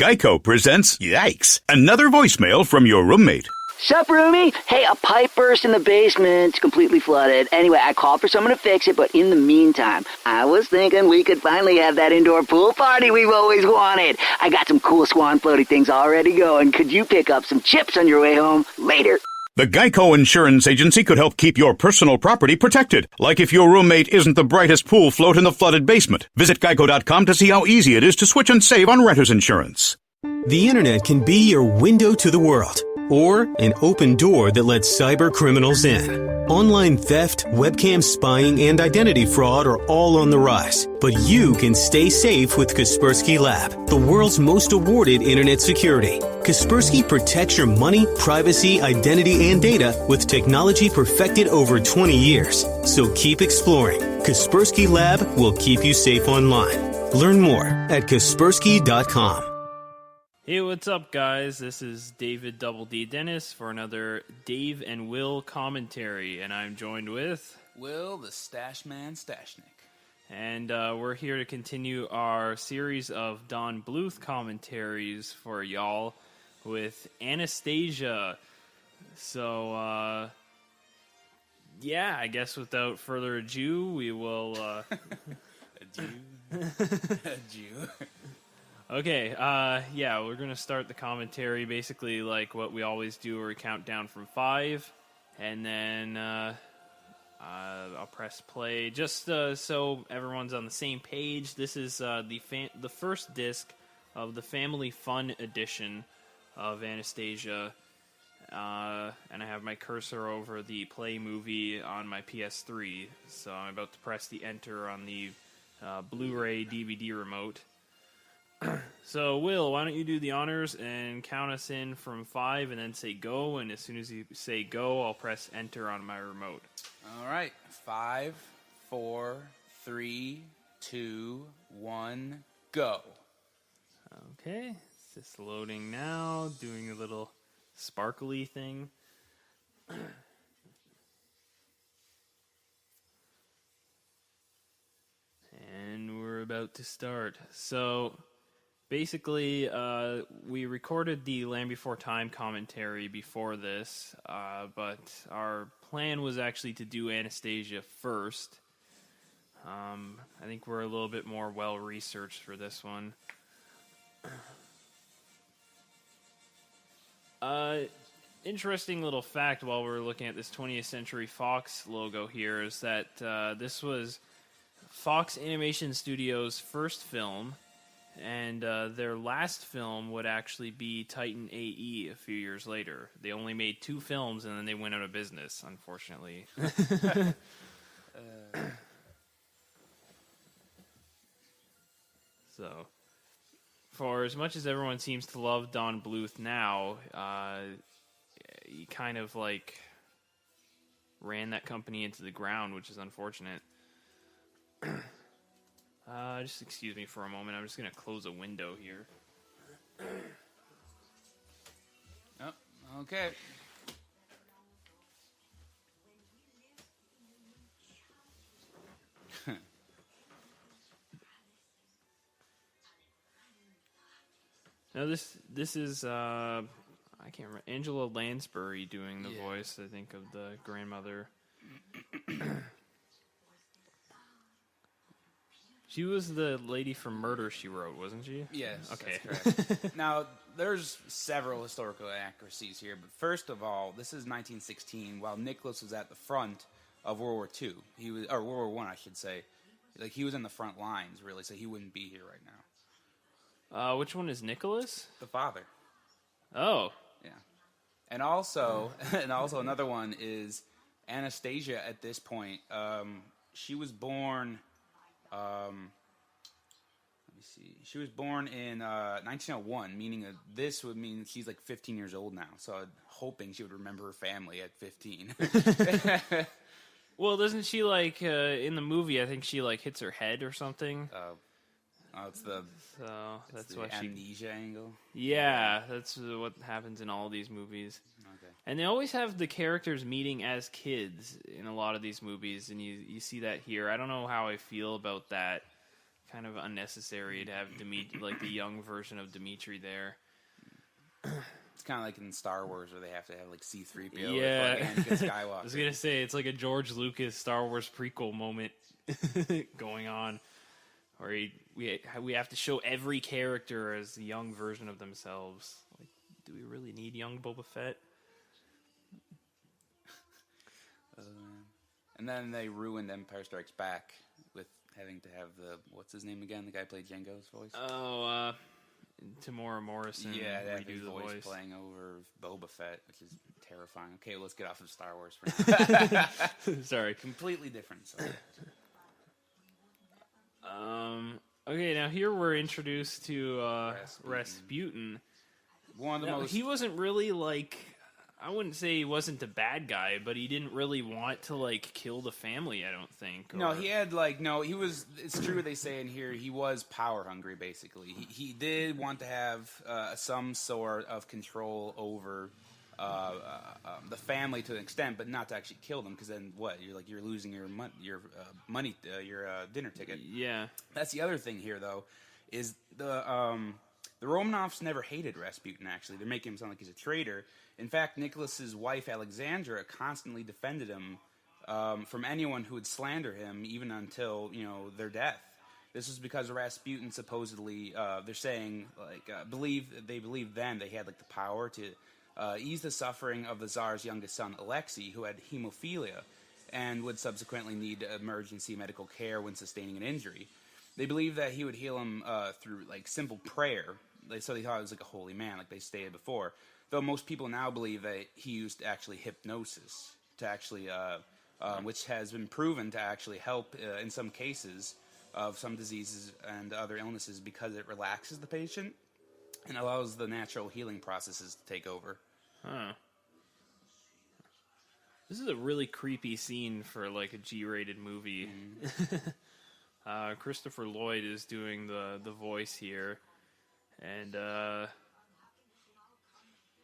Geico presents Yikes, another voicemail from your roommate. Sup, roomie? Hey, a pipe burst in the basement. It's completely flooded. Anyway, I called for someone to fix it, but in the meantime, I was thinking we could finally have that indoor pool party we've always wanted. I got some cool swan floaty things already going. Could you pick up some chips on your way home? Later. The Geico Insurance Agency could help keep your personal property protected, like if your roommate isn't the brightest pool float in the flooded basement. Visit geico.com to see how easy it is to switch and save on renter's insurance. The internet can be your window to the world, or an open door that lets cyber criminals in. Online theft, webcam spying, and identity fraud are all on the rise. But you can stay safe with Kaspersky Lab, the world's most awarded internet security. Kaspersky protects your money, privacy, identity, and data with technology perfected over 20 years. So keep exploring. Kaspersky Lab will keep you safe online. Learn more at Kaspersky.com. Hey, what's up, guys? This is David Double D Dennis for another Dave and Will commentary, and I'm joined with Will, the Stachman Stachnik. And we're here to continue our series of Don Bluth commentaries for y'all with Anastasia. So, yeah, I guess without further ado, we will... Adieu. Okay, yeah, we're going to start the commentary basically like what we always do, where we count down from 5, and then I'll press play, just so everyone's on the same page. This is the first disc of the Family Fun edition of Anastasia, and I have my cursor over the play movie on my PS3, so I'm about to press the enter on the Blu-ray DVD remote. So, Will, why don't you do the honors and count us in from 5 and then say go, and as soon as you say go, I'll press enter on my remote. All right. 5, 4, 3, 2, 1, go. Okay, it's just loading now, doing a little sparkly thing. And we're about to start. So... basically, we recorded the Land Before Time commentary before this, but our plan was actually to do Anastasia first. I think we're a little bit more well-researched for this one. Interesting little fact while we're looking at this 20th Century Fox logo here is that this was Fox Animation Studios' first film. And their last film would actually be Titan AE a few years later. They only made 2 films, and then they went out of business, unfortunately. So, for as much as everyone seems to love Don Bluth now, he kind of, like, ran that company into the ground, which is unfortunate. Just excuse me for a moment. I'm just going to close a window here. Oh, okay. Now this is I can't remember, Angela Lansbury doing the voice, I think, of the grandmother. She was the lady from Murder, She Wrote, wasn't she? Yes, okay. That's correct. Now, there's several historical inaccuracies here, but first of all, this is 1916, while Nicholas was at the front of World War II. He was, or World War I, I should say. Like, he was in the front lines, really, so he wouldn't be here right now. Which one is Nicholas? The father. Oh. Yeah. And also another one is Anastasia at this point. She was born... let me see. She was born in 1901, meaning that this would mean she's like 15 years old now. So I'm hoping she would remember her family at 15. Well, doesn't she, like, in the movie, I think she, like, hits her head or something? It's the that's the why amnesia angle. Yeah, that's what happens in all these movies. Okay. And they always have the characters meeting as kids in a lot of these movies, and you see that here. I don't know how I feel about that, kind of unnecessary to have like the young version of Dimitri there. It's kind of like in Star Wars where they have to have like C-3PO. Yeah. Like Anakin Skywalker. I was gonna say it's like a George Lucas Star Wars prequel moment going on, where we have to show every character as the young version of themselves. Like, do we really need young Boba Fett? And then they ruined Empire Strikes Back with having to have what's his name again? The guy who played Jango's voice. Oh, Tamora Morrison. Yeah, that redo his the voice playing over Boba Fett, which is terrifying. Okay, let's get off of Star Wars for now. Sorry. Completely different. So. Okay, now here we're introduced to Rasputin. One of the most. He wasn't really like. I wouldn't say he wasn't a bad guy, but he didn't really want to like kill the family. I don't think. No, he had he was. It's true what they say in here. He was power hungry. Basically, he did want to have some sort of control over the family to an extent, but not to actually kill them. Because then what? You're losing your money, your dinner ticket. Yeah. That's the other thing here, though, is the Romanovs never hated Rasputin. Actually, they're making him sound like he's a traitor. In fact, Nicholas's wife Alexandra constantly defended him from anyone who would slander him, even until their death. This was because Rasputin supposedly, they're saying they believed then they had the power to ease the suffering of the Tsar's youngest son Alexei, who had hemophilia and would subsequently need emergency medical care when sustaining an injury. They believed that he would heal him through simple prayer. So they thought it was like a holy man, like they stated before. Though most people now believe that he used actually hypnosis to actually, which has been proven to actually help in some cases of some diseases and other illnesses because it relaxes the patient and allows the natural healing processes to take over. Huh. This is a really creepy scene for a G-rated movie. Mm-hmm. Christopher Lloyd is doing the voice here, and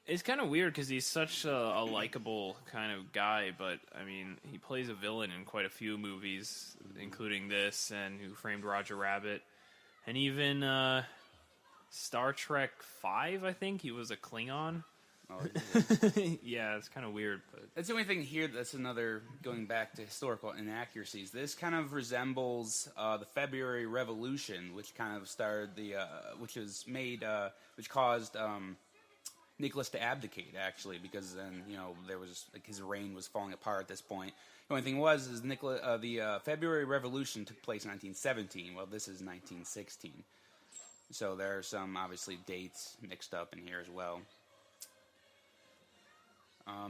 it's kind of weird because he's such a likable kind of guy, but I mean, he plays a villain in quite a few movies, including this and Who Framed Roger Rabbit, and even Star Trek V. I think he was a Klingon. Oh, yeah, it's kind of weird, but that's the only thing here. That's another going back to historical inaccuracies. This kind of resembles the February Revolution, which kind of started which caused Nicholas to abdicate, actually, because then there was his reign was falling apart at this point. The only thing is the February Revolution took place in 1917. Well, this is 1916, so there are some obviously dates mixed up in here as well.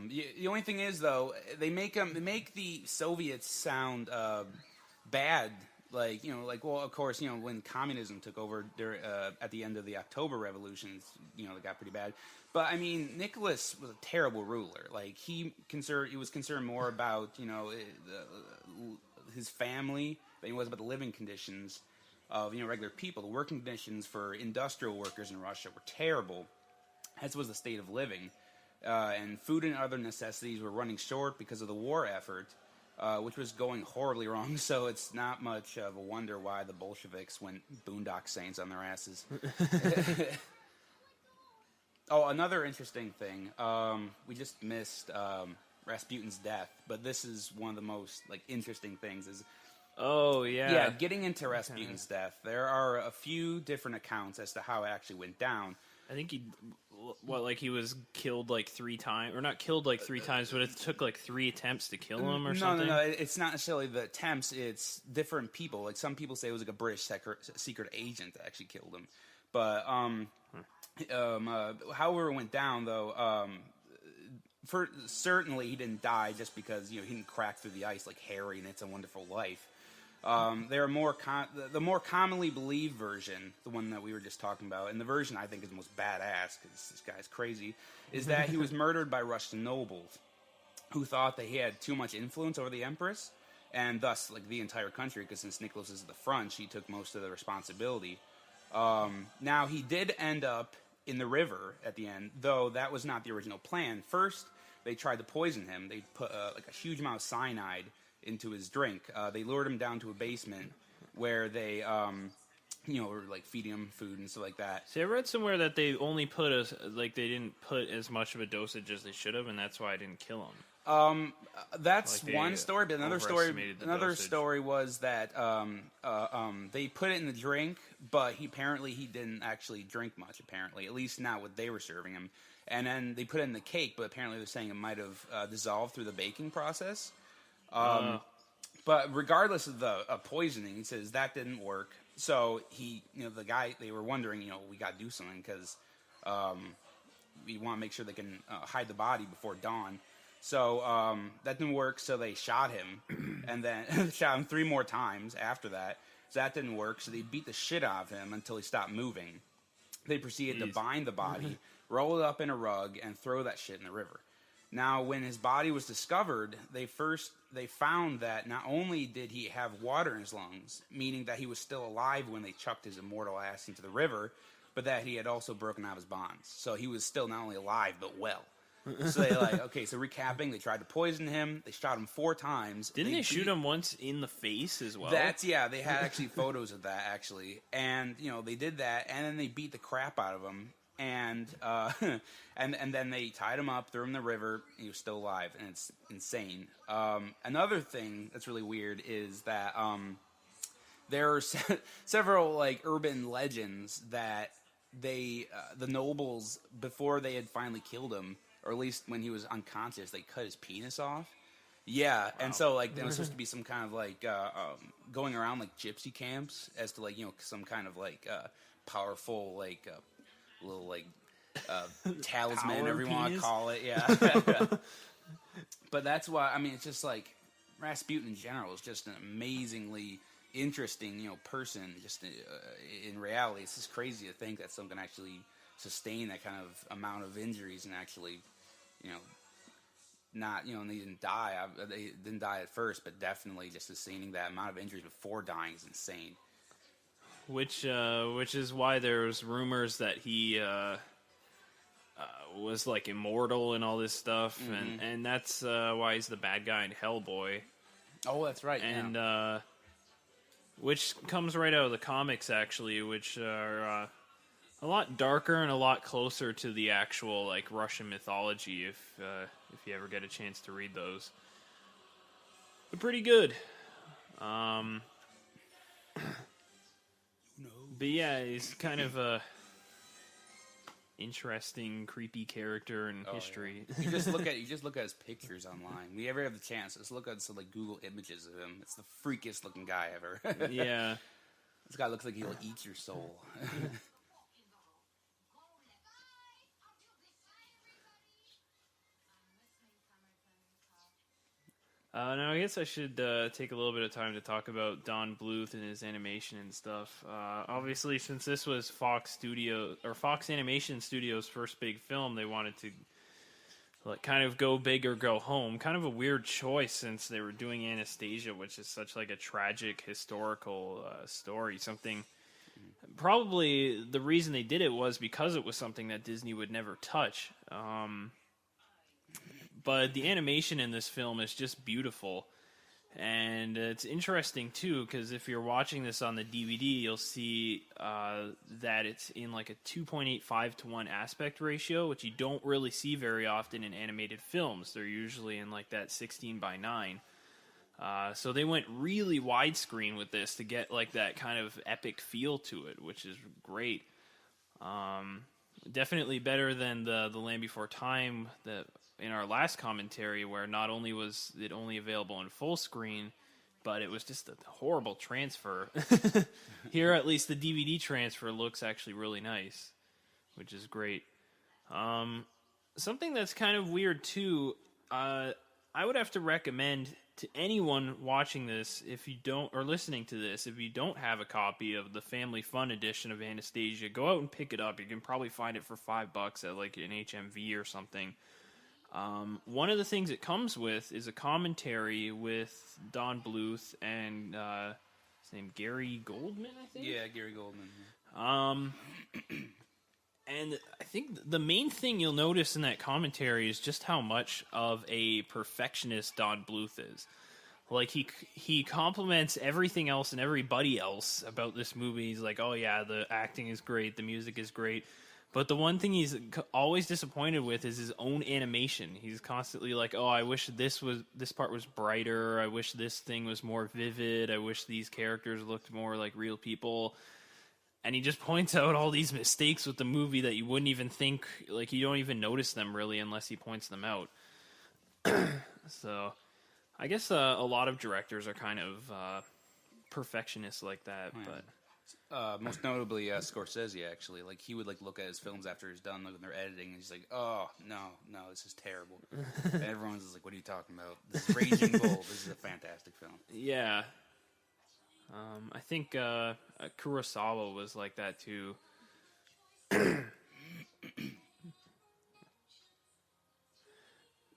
The only thing is, though, they make the Soviets sound bad. Well, of course, when communism took over at the end of the October revolutions, they got pretty bad. But I mean, Nicholas was a terrible ruler. He was concerned more about his family than he was about the living conditions of regular people. The working conditions for industrial workers in Russia were terrible, as was the state of living. And food and other necessities were running short because of the war effort, which was going horribly wrong. So it's not much of a wonder why the Bolsheviks went boondock saints on their asses. Oh, another interesting thing. We just missed Rasputin's death, but this is one of the most interesting things. Oh, yeah. Yeah, getting into Rasputin's death. There are a few different accounts as to how it actually went down. I think he was killed 3 times, or not killed 3 times, but it took 3 attempts to kill him or something? No, it's not necessarily the attempts, it's different people. Some people say it was a British secret agent that actually killed him. But, however it went down, though, certainly he didn't die just because, he didn't crack through the ice like Harry in It's a Wonderful Life. The more commonly believed version, the one that we were just talking about, and the version I think is the most badass because this guy's crazy, is that he was murdered by Russian nobles who thought that he had too much influence over the Empress and thus the entire country, because since Nicholas is at the front, she took most of the responsibility. Now he did end up in the river at the end, though that was not the original plan. First, they tried to poison him. They put a huge amount of cyanide into his drink. They lured him down to a basement where they or like feeding him food and stuff like that. See, I read somewhere that they only put they didn't put as much of a dosage as they should have, and that's why I didn't kill him. That's Like one story, but another dosage. story was that they put it in the drink, but apparently he didn't actually drink much. Apparently, at least not what they were serving him. And then they put it in the cake, but apparently they're saying it might have dissolved through the baking process. But regardless of the poisoning, he says that didn't work. So the guy, they were wondering, we got to do something because we want to make sure they can hide the body before dawn. So that didn't work. So they shot him, and then shot him 3 more times after that. So that didn't work. So they beat the shit out of him until he stopped moving. They proceeded to bind the body, roll it up in a rug, and throw that shit in the river. Now, when his body was discovered, they found that not only did he have water in his lungs, meaning that he was still alive when they chucked his immortal ass into the river, but that he had also broken out his bonds. So he was still not only alive, but well. So they so recapping, they tried to poison him. They shot him 4 times. Didn't they shoot him once in the face as well? They had actually photos of that, actually. And, they did that, and then they beat the crap out of him. And and then they tied him up, threw him in the river. He was still alive, and it's insane. Another thing that's really weird is that there are several urban legends that the nobles, before they had finally killed him, or at least when he was unconscious, they cut his penis off. Yeah, wow. And so there was supposed to be some kind of going around gypsy camps as to some kind of powerful little talisman, whatever you want to call it. Yeah. But that's why, it's just Rasputin in general is just an amazingly interesting person. Just in reality, it's just crazy to think that someone can actually sustain that kind of amount of injuries and actually not and they didn't die. They didn't die at first, but definitely just sustaining that amount of injuries before dying is insane. Which is why there's rumors that he was immortal and all this stuff, and that's why he's the bad guy in Hellboy. Oh, that's right. And which comes right out of the comics, actually, which are a lot darker and a lot closer to the actual Russian mythology. If you ever get a chance to read those, they're pretty good. But yeah, he's kind of a interesting, creepy character in history. Yeah. You just look at his pictures online. When you ever have the chance, just look at some Google images of him. It's the freakiest looking guy ever. Yeah, this guy looks like he'll eat your soul. Now, I guess I should take a little bit of time to talk about Don Bluth and his animation and stuff. Obviously, since this was Fox Animation Studios' first big film, they wanted to kind of go big or go home. Kind of a weird choice since they were doing Anastasia, which is such a tragic historical story. Something probably the reason they did it was because it was something that Disney would never touch. But the animation in this film is just beautiful. And it's interesting, too, because if you're watching this on the DVD, you'll see that it's in a 2.85 to 1 aspect ratio, which you don't really see very often in animated films. They're usually in that 16 by 9. So they went really widescreen with this to get that kind of epic feel to it, which is great. Definitely better than the Land Before Time that in our last commentary, where not only was it only available in full screen, but it was just a horrible transfer. Here, at least the DVD transfer looks actually really nice, which is great. Something that's kind of weird too, I would have to recommend to anyone watching this, if you don't, or listening to this, if you don't have a copy of the Family Fun edition of Anastasia, go out and pick it up. You can probably find it for $5 at an HMV or something. One of the things it comes with is a commentary with Don Bluth and his name Gary Goldman, I think. Yeah, Gary Goldman. And I think the main thing you'll notice in that commentary is just how much of a perfectionist Don Bluth is. Like, he compliments everything else and everybody else about this movie. He's like, oh yeah, the acting is great, the music is great. But the one thing he's always disappointed with is his own animation. He's constantly like, oh, I wish this part was brighter. I wish this thing was more vivid. I wish these characters looked more like real people. And he just points out all these mistakes with the movie that you wouldn't even think, like, you don't even notice them really unless he points them out. So I guess a lot of directors are kind of perfectionists like that, but... Most notably, Scorsese, actually. Like, he would, like, look at his films after he's done, like, when they're editing, and he's like, oh, no, this is terrible. And everyone's just like, what are you talking about? This is Raging Bull. This is a fantastic film. Yeah. I think Kurosawa was like that, too.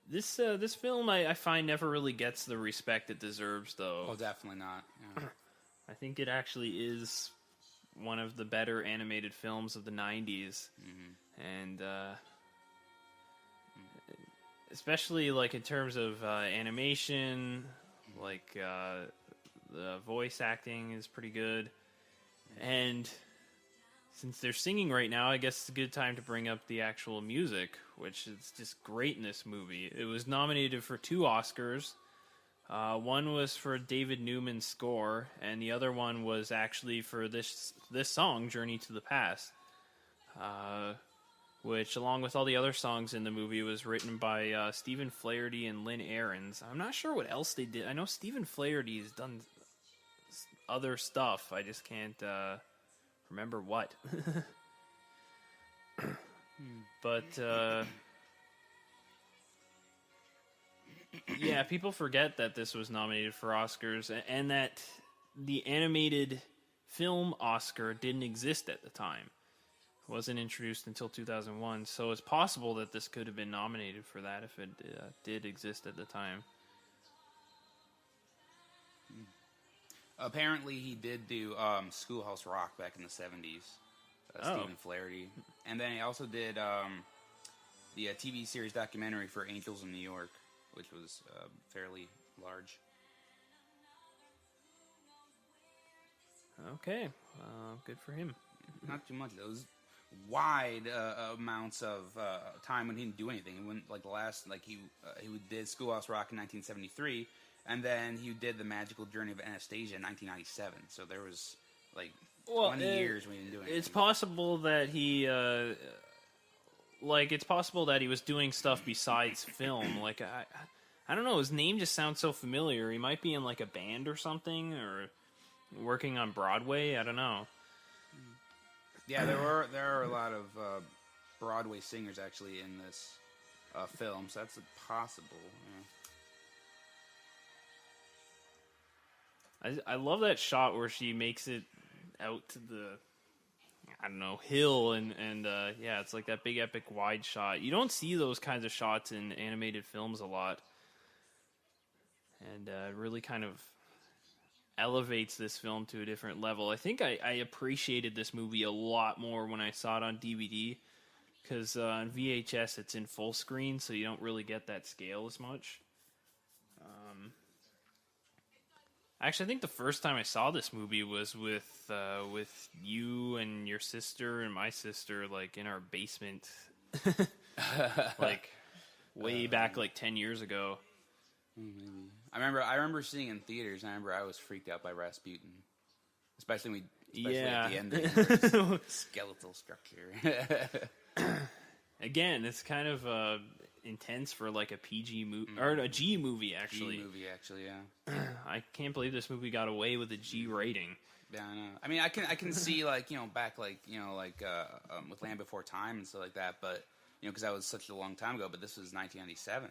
This film, I find, never really gets the respect it deserves, though. Oh, definitely not. Yeah. I think it actually is one of the better animated films of the 90s. And especially, like, in terms of animation, like, the voice acting is pretty good. And since they're singing right now, I guess it's a good time to bring up the actual music, which is just great in this movie. It was nominated for 2 Oscars. One was for David Newman's score, and the other one was actually for this song, Journey to the Past, which, along with all the other songs in the movie, was written by Stephen Flaherty and Lynn Ahrens. I'm not sure what else they did. I know Stephen Flaherty has done other stuff. I just can't remember what. But... yeah, people forget that this was nominated for Oscars and that the animated film Oscar didn't exist at the time. It wasn't introduced until 2001, so it's possible that this could have been nominated for that if it did exist at the time. Apparently, he did do Schoolhouse Rock back in the 70s, Stephen Flaherty. And then he also did the TV series documentary for Angels in New York, which was fairly large. Okay, good for him. Not too much. Those wide amounts of time when he didn't do anything. He went he did Schoolhouse Rock in 1973, and then he did The Magical Journey of Anastasia in 1997. So there was 20 years when he didn't do anything. It's possible that he. It's possible that he was doing stuff besides film. Like, I don't know, his name just sounds so familiar. He might be in, like, a band or something, or working on Broadway. I don't know. Yeah, there are a lot of Broadway singers, actually, in this film, so that's possible. Yeah. I love that shot where she makes it out to the... I don't know, hill, and yeah, it's like that big epic wide shot. You don't see those kinds of shots in animated films a lot. And it really kind of elevates this film to a different level. I think I appreciated this movie a lot more when I saw it on DVD, because on VHS it's in full screen, so you don't really get that scale as much. Actually, I think the first time I saw this movie was with you and your sister and my sister, like, in our basement, like, way back, like, 10 years ago. Maybe. I remember seeing it in theaters, and I remember I was freaked out by Rasputin. Especially at the ending, skeletal structure. Again, it's kind of intense for, like, a PG movie, or a G movie, actually. G movie, actually, yeah. I can't believe this movie got away with a G rating. Yeah, I know. I mean, I can see, like, back, like, with Land Before Time and stuff like that, but, because that was such a long time ago, but this was 1997,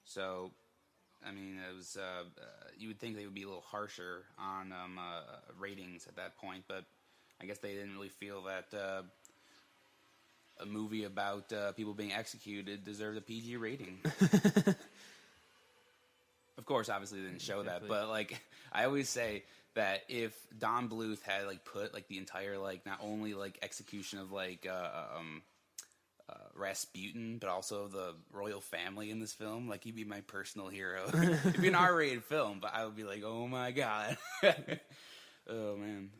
So, I mean, it was, you would think they would be a little harsher on ratings at that point, but I guess they didn't really feel that a movie about people being executed deserved a PG rating. Of course, obviously they didn't show that, but, like, I always say that if Don Bluth had, like, put, like, the entire, like, not only, like, execution of, like, Rasputin, but also the royal family in this film. Like, he'd be my personal hero. It'd be an R-rated film, but I would be like, oh my god. Oh, man.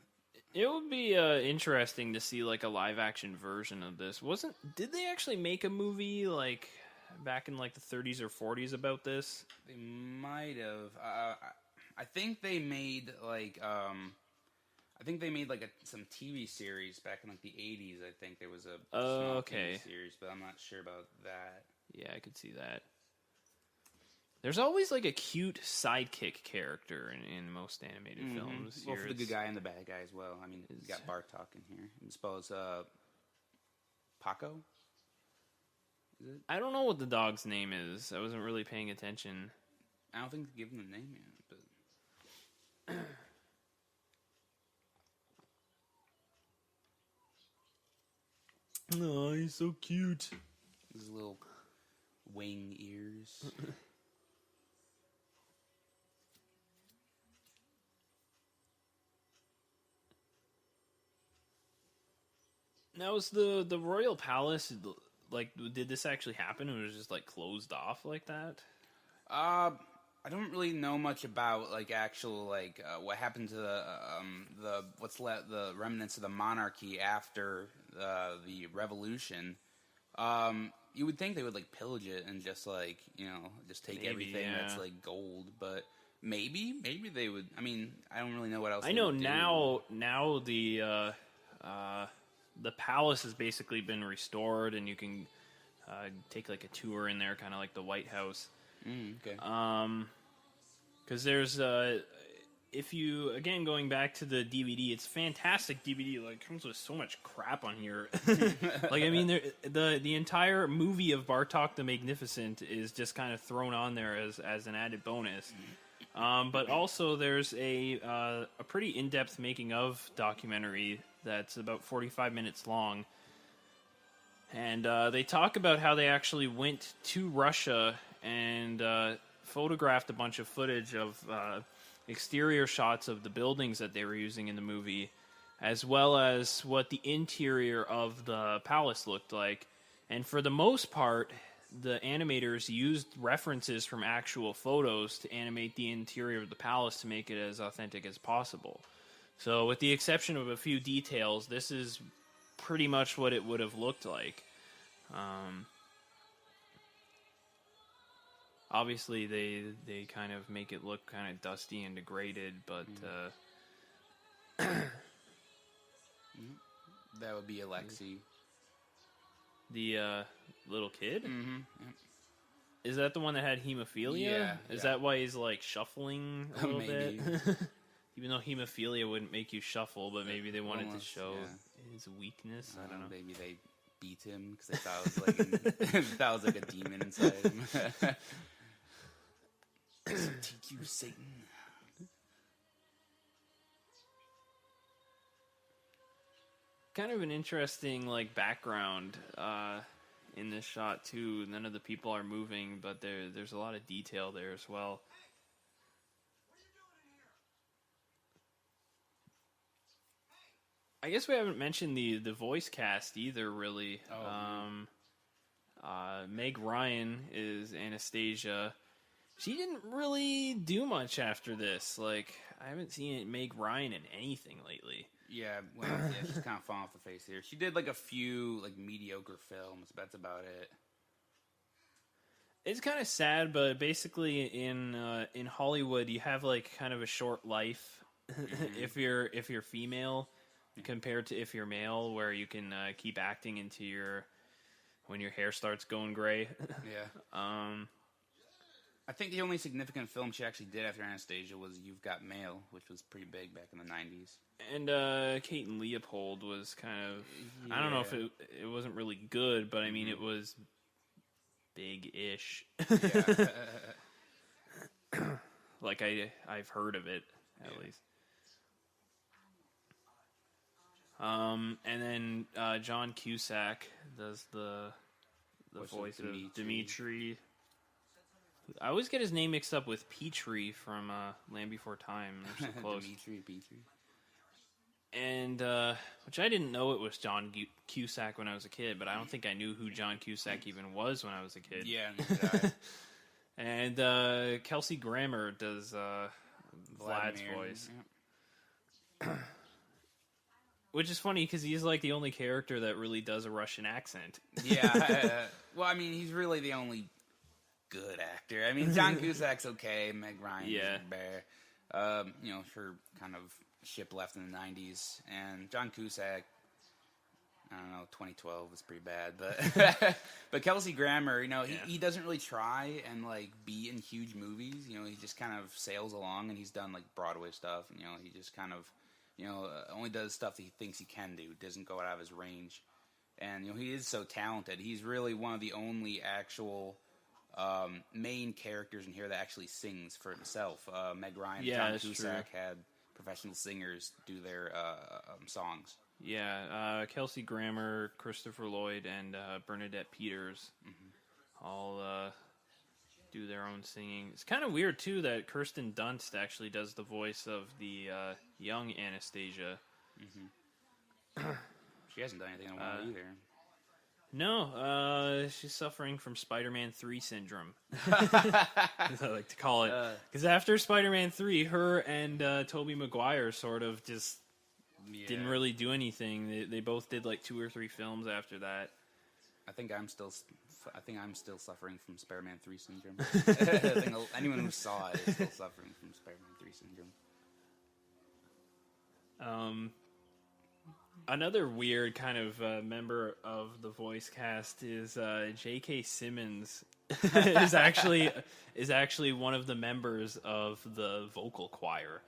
It would be interesting to see like a live action version of this. Did they actually make a movie like back in like the 30s or 40s about this? They might have. I think they made like some TV series back in like the 80s. I think there was a small TV series, but I'm not sure about that. Yeah, I could see that. There's always like a cute sidekick character in most animated films. Well, for the good guy and the bad guy as well. I mean, you got Bartok in here. I suppose Paco? Is it? I don't know what the dog's name is. I wasn't really paying attention. I don't think they give him a name yet, but... Oh, he's so cute. His little wing ears. Now, was the royal palace, like, did this actually happen? It was just, like, closed off like that? I don't really know much about, like, actual, like, what happened to the remnants of the monarchy after the revolution. You would think they would, like, pillage it and just, like, just take everything that's, like, gold, but maybe they would. I mean, I don't really know what else. I know now the palace has basically been restored, and you can take like a tour in there, kind of like the White House. Okay. Because there's if you again going back to the DVD, it's fantastic DVD. Like, comes with so much crap on here. Like, I mean, the entire movie of Bartok the Magnificent is just kind of thrown on there as an added bonus. But also there's a pretty in-depth making of documentary that's about 45 minutes long. And they talk about how they actually went to Russia and photographed a bunch of footage of exterior shots of the buildings that they were using in the movie, as well as what the interior of the palace looked like. And for the most part, the animators used references from actual photos to animate the interior of the palace to make it as authentic as possible. So with the exception of a few details, this is pretty much what it would have looked like. Obviously, they kind of make it look kind of dusty and degraded, but... that would be Alexei. The little kid? Mm-hmm. Yep. Is that the one that had hemophilia? Yeah. Is that why he's, like, shuffling a little Maybe. bit? Even though hemophilia wouldn't make you shuffle, but maybe they wanted to show his weakness. I don't know. Maybe they beat him because they thought it was like a demon inside him. TQ Satan. Kind of an interesting like background in this shot too. None of the people are moving, but there's a lot of detail there as well. I guess we haven't mentioned the voice cast either, really. Meg Ryan is Anastasia. She didn't really do much after this. Like, I haven't seen Meg Ryan in anything lately. Yeah, she's kind of fallen off the face here. She did like a few like mediocre films, but that's about it. It's kind of sad, but basically in Hollywood, you have like kind of a short life if you're female compared to if you're male, where you can keep acting into when your hair starts going gray. Yeah. I think the only significant film she actually did after Anastasia was You've Got Mail, which was pretty big back in the 90s. And Kate and Leopold was kind of... Yeah. I don't know if it wasn't really good, but I mean, it was big-ish. Yeah. Like, I've heard of it, at least. And then John Cusack does the voice of Dimitri. I always get his name mixed up with Petrie from Land Before Time. They're so close. Petrie. And, which I didn't know it was John Cusack when I was a kid, but I don't think I knew who John Cusack even was when I was a kid. Yeah, neither did I. And Kelsey Grammer does Vlad's voice. Yep. Which is funny because he's like the only character that really does a Russian accent. Yeah. Well, I mean, he's really the only good actor. I mean, John Cusack's okay. Meg Ryan is bear. You know, her kind of ship left in the 90s. And John Cusack, I don't know, 2012 was pretty bad. But but Kelsey Grammer, you know, he doesn't really try and, like, be in huge movies. You know, he just kind of sails along, and he's done, like, Broadway stuff. And, you know, he just kind of, you know, only does stuff that he thinks he can do. Doesn't go out of his range. And, you know, he is so talented. He's really one of the only actual main characters in here that actually sings for himself. Meg Ryan and John Cusack had professional singers do their songs. Yeah, Kelsey Grammer, Christopher Lloyd, and Bernadette Peters all do their own singing. It's kind of weird, too, that Kirsten Dunst actually does the voice of the young Anastasia. She hasn't done anything in a while either. No, she's suffering from Spider-Man 3 syndrome, as I like to call it. Because after Spider-Man 3, her and Tobey Maguire sort of just didn't really do anything. They both did like 2 or 3 films after that. I think I'm still suffering from Spider-Man 3 syndrome. I think anyone who saw it is still suffering from Spider-Man 3 syndrome. Another weird kind of member of the voice cast is J.K. Simmons is actually one of the members of the vocal choir.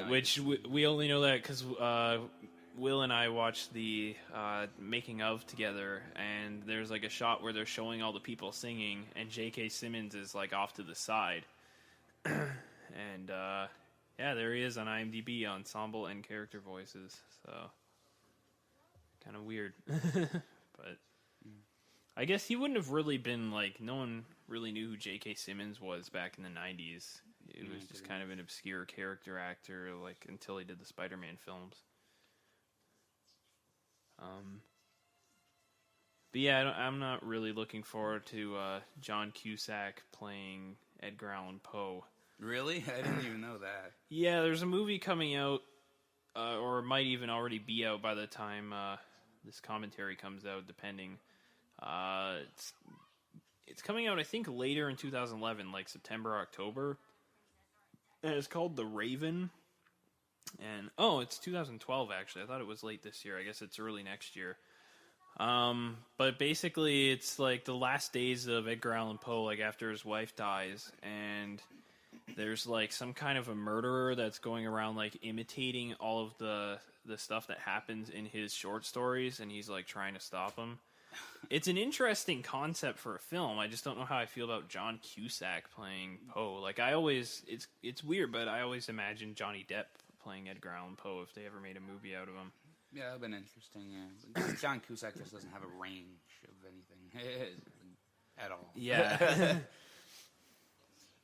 Which we only know that because Will and I watched the making of together, and there's like a shot where they're showing all the people singing, and J.K. Simmons is like off to the side, and yeah, there he is on IMDb, ensemble and character voices. So kind of weird, but I guess he wouldn't have really been like, no one really knew who J.K. Simmons was back in the 90s. It was just kind of an obscure character actor, like, until he did the Spider-Man films. But yeah, I'm not really looking forward to John Cusack playing Edgar Allan Poe. Really? I didn't even know that. Yeah, there's a movie coming out, or it might even already be out by the time this commentary comes out, depending. It's coming out, I think, later in 2011, like September, October. And it's called The Raven. And, it's 2012, actually. I thought it was late this year. I guess it's early next year. But basically, it's like the last days of Edgar Allan Poe, like after his wife dies, and there's like some kind of a murderer that's going around like imitating all of the stuff that happens in his short stories, and he's like trying to stop him. It's an interesting concept for a film. I just don't know how I feel about John Cusack playing Poe. Like, it's weird, but I always imagine Johnny Depp playing Edgar Allan Poe if they ever made a movie out of him. Yeah, that would have been interesting, yeah. But John Cusack just doesn't have a range of anything at all. Yeah.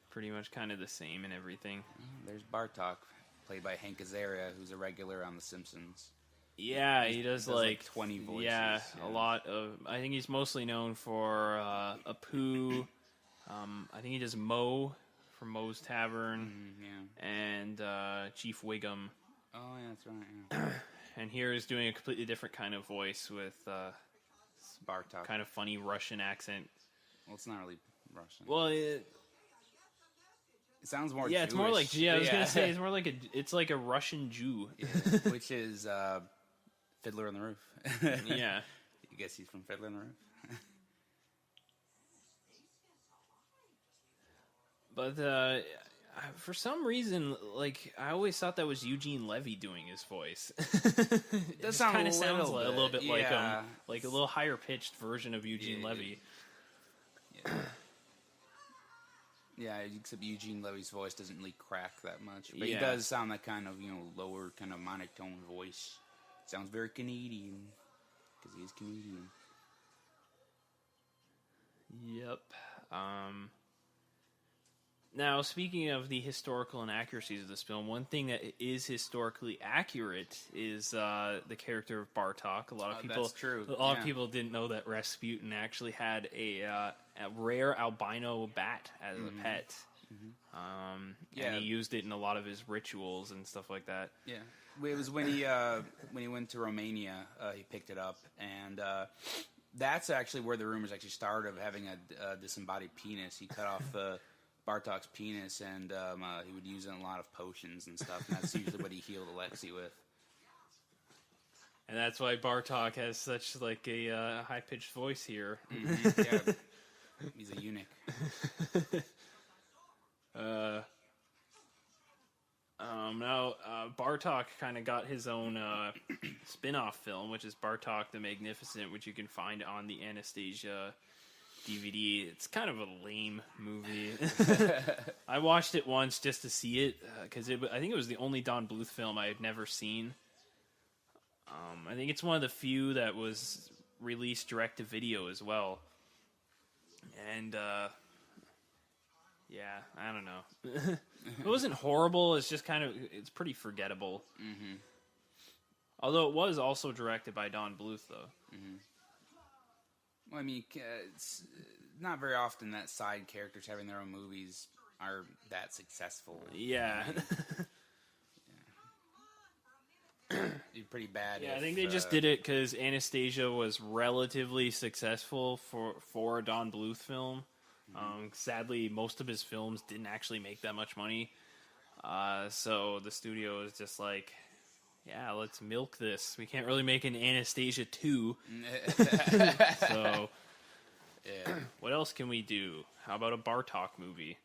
Pretty much kind of the same and everything. There's Bartok, played by Hank Azaria, who's a regular on The Simpsons. Yeah, he does like 20 voices. Yeah, a lot of... I think he's mostly known for Apu. I think he does Mo from Moe's Tavern. And Chief Wiggum. Oh, yeah, that's right, yeah. And here is doing a completely different kind of voice with Bartok. Kind of funny Russian accent. Well, it's not really Russian. Well, it sounds more Jewish. It's more like... Yeah, I was going to say, it's more like it's like a Russian Jew. Yeah, which is Fiddler on the Roof. Yeah. You guess he's from Fiddler on the Roof? But for some reason, like, I always thought that was Eugene Levy doing his voice. It does sound kind of sounds like a little bit like yeah. like a little higher pitched version of Eugene Levy. Yeah, except Eugene Levy's voice doesn't really crack that much. But he does sound that kind of, lower kind of monotone voice. Sounds very Canadian, because he is Canadian. Yep. Now, speaking of the historical inaccuracies of this film, one thing that is historically accurate is the character of Bartok. A lot of people, that's true. A lot of people didn't know that Rasputin actually had a rare albino bat as a pet. And he used it in a lot of his rituals and stuff like that. Yeah, it was when he went to Romania, he picked it up, and that's actually where the rumors actually started of having a disembodied penis. He cut off Bartok's penis, and he would use it in a lot of potions and stuff. And that's usually what he healed Alexei with. And that's why Bartok has such like a high pitched voice here. Yeah, he's a eunuch. Now Bartok kind of got his own spin-off film, which is Bartok the Magnificent, which you can find on the Anastasia DVD. It's kind of a lame movie. I watched it once just to see it, because I think it was the only Don Bluth film I had never seen. I think it's one of the few that was released direct-to-video as well. And, yeah, I don't know. It wasn't horrible, it's just it's pretty forgettable. Mm-hmm. Although it was also directed by Don Bluth, though. Mm-hmm. Well, I mean, it's not very often that side characters having their own movies are that successful. Yeah. It'd be pretty bad. Yeah, I think they just did it because Anastasia was relatively successful for a Don Bluth film. Sadly, most of his films didn't actually make that much money. So the studio is just like, yeah, let's milk this. We can't really make an Anastasia 2. So, what else can we do? How about a Bartok movie?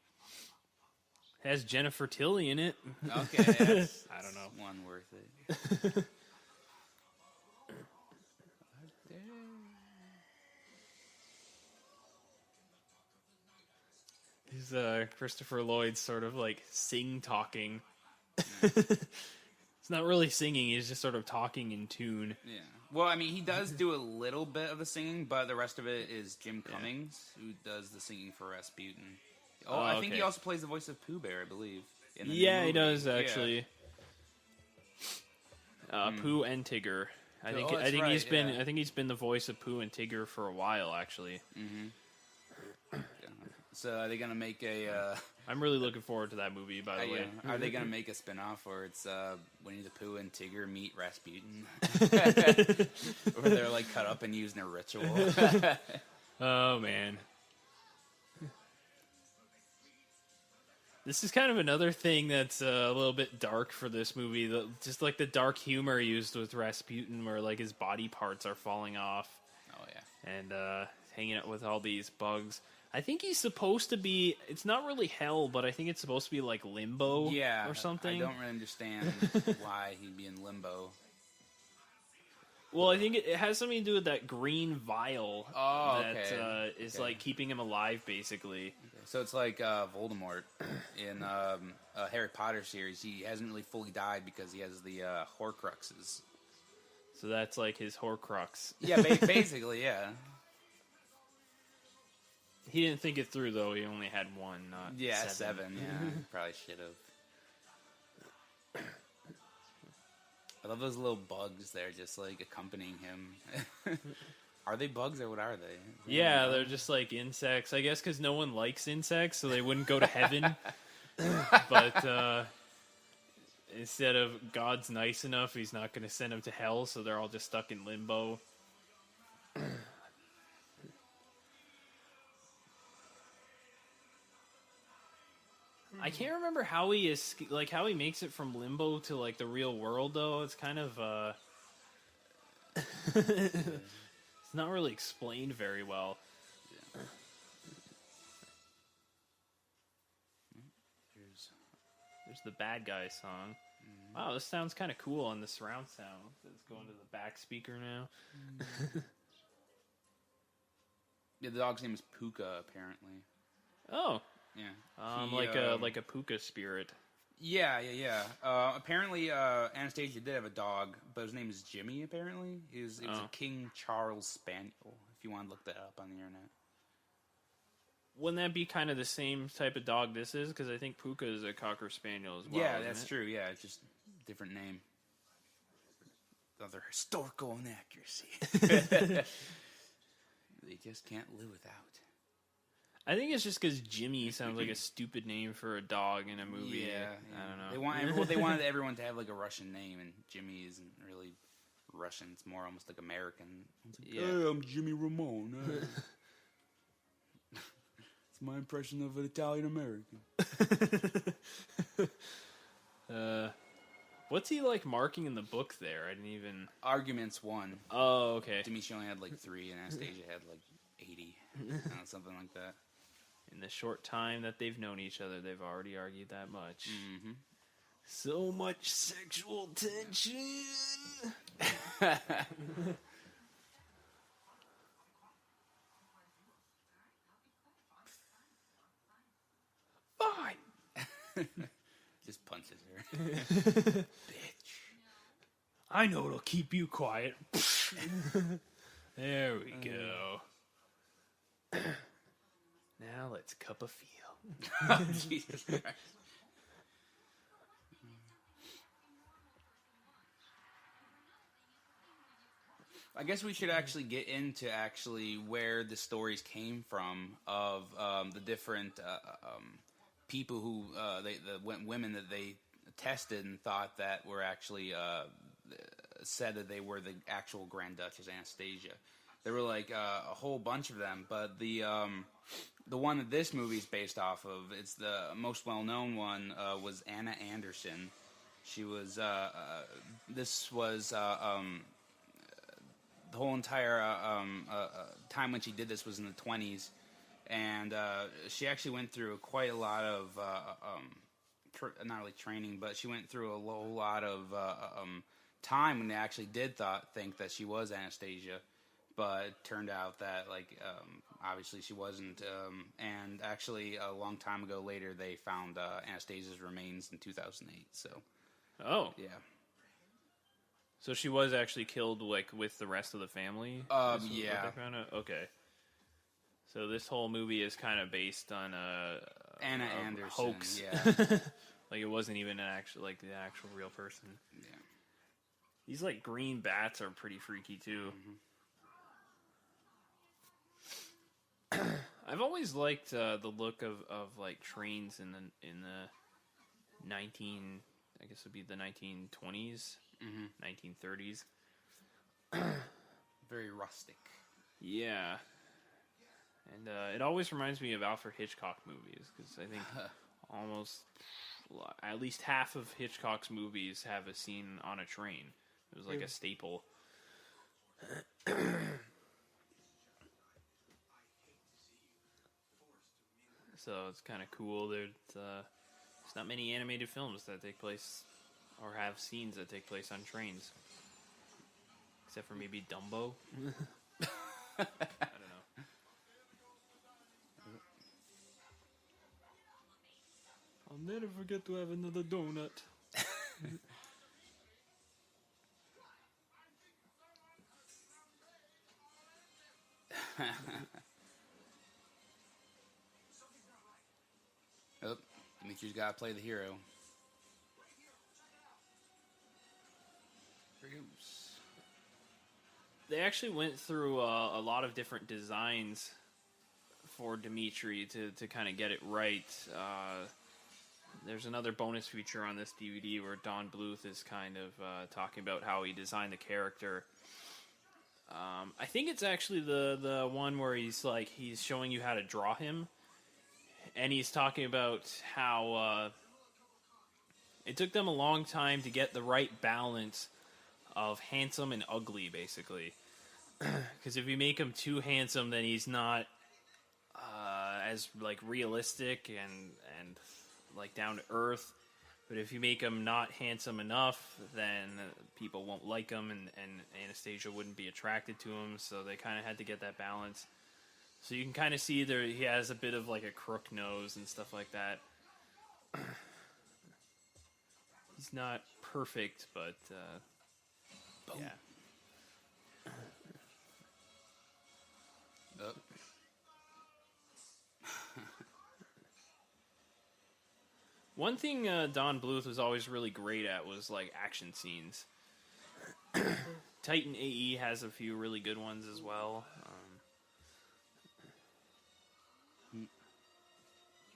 It has Jennifer Tilly in it. Okay, I don't know. One worth it. He's Christopher Lloyd's sort of like sing-talking. It's not really singing, he's just sort of talking in tune. Yeah. Well, I mean, he does do a little bit of the singing, but the rest of it is Jim Cummings, who does the singing for Rasputin. I think he also plays the voice of Pooh Bear, I believe. In the new movie. He does, actually. Yeah. Pooh and Tigger. I think he's been the voice of Pooh and Tigger for a while, actually. Mm-hmm. So are they gonna make a? I'm really looking forward to that movie. By the way, are they gonna make a spinoff where it's Winnie the Pooh and Tigger meet Rasputin, where they're like cut up and used in a ritual? Oh man, this is kind of another thing that's a little bit dark for this movie. Just like the dark humor used with Rasputin, where like his body parts are falling off. Oh yeah, and hanging out with all these bugs. I think he's supposed to be, it's not really hell, but I think it's supposed to be like limbo or something. I don't really understand why he'd be in limbo. Well, I think it has something to do with that green vial that is like keeping him alive, basically. Okay. So it's like Voldemort in Harry Potter series. He hasn't really fully died because he has the Horcruxes. So that's like his Horcrux. Yeah, basically, yeah. He didn't think it through, though. He only had one, not seven. Yeah, probably should have. I love those little bugs there, just like accompanying him. Are they bugs or what are they? Yeah, they're just like insects. I guess because no one likes insects, so they wouldn't go to heaven. But instead of God's nice enough, he's not going to send them to hell, so they're all just stuck in limbo. I can't remember how he how he makes it from limbo to like the real world though. It's kind of it's not really explained very well. Yeah. There's the bad guy song. Wow, this sounds kind of cool on the surround sound. Let's go into the back speaker now. Yeah, the dog's name is Puka, apparently. Oh. Yeah. Like a puka spirit. Yeah. Apparently, Anastasia did have a dog, but his name is Jimmy, apparently. It was a King Charles Spaniel, if you want to look that up on the internet. Wouldn't that be kind of the same type of dog this is? Because I think Puka is a Cocker Spaniel as well. Yeah, isn't that's it? true. Yeah, it's just different name. Other historical inaccuracy. They just can't live without. I think it's just because Jimmy sounds like a stupid name for a dog in a movie. Yeah, I don't know. They wanted everyone to have like a Russian name, and Jimmy isn't really Russian. It's more almost like American. Like, Yeah. Hey, I'm Jimmy Ramone. It's my impression of an Italian American. What's he like marking in the book there? I didn't even... Arguments 1. Oh, okay. Demetri only had like 3, and Anastasia had like 80. Something like that. In the short time that they've known each other, they've already argued that much. Mm-hmm. So much sexual tension. Fine. Just punches her. Bitch. I know it'll keep you quiet. There we go. Now let's cup a feel. Oh, Jesus Christ. I guess we should actually get into where the stories came from of the different people who women that they tested and thought that were actually said that they were the actual Grand Duchess Anastasia. There were like a whole bunch of them, but the one that this movie is based off of, it's the most well-known one, was Anna Anderson. She was this was the whole entire time when she did this was in the 20s, and she actually went through quite a lot of not really training, but she went through a whole lot of time when they actually did think that she was Anastasia, but it turned out that obviously she wasn't, and actually a long time ago later they found Anastasia's remains in 2008. So yeah. So she was actually killed, with the rest of the family? Yeah. Okay. So this whole movie is kind of based on Anna a Anderson, hoax. yeah. It wasn't even the actual real person. Yeah. These, green bats are pretty freaky, too. Mm-hmm. I've always liked the look of trains in the 1920s. 1930s. Very rustic. Yeah. And it always reminds me of Alfred Hitchcock movies, because I think almost at least half of Hitchcock's movies have a scene on a train. It was a staple. So it's kind of cool. There's not many animated films that take place or have scenes that take place on trains. Except for maybe Dumbo. I don't know. I'll never forget to have another donut. Oh, Dimitri's got to play the hero. Here he goes. They actually went through a lot of different designs for Dimitri to kind of get it right. There's another bonus feature on this DVD where Don Bluth is kind of talking about how he designed the character. I think it's actually the one where he's showing you how to draw him, and he's talking about how it took them a long time to get the right balance of handsome and ugly, basically. Because if you make him too handsome, then he's not as realistic and down to earth. But if you make him not handsome enough, then people won't like him, and Anastasia wouldn't be attracted to him. So they kind of had to get that balance. So you can kind of see there he has a bit of a crook nose and stuff like that. He's not perfect, but yeah. Oh. One thing Don Bluth was always really great at was like action scenes. Titan AE has a few really good ones as well.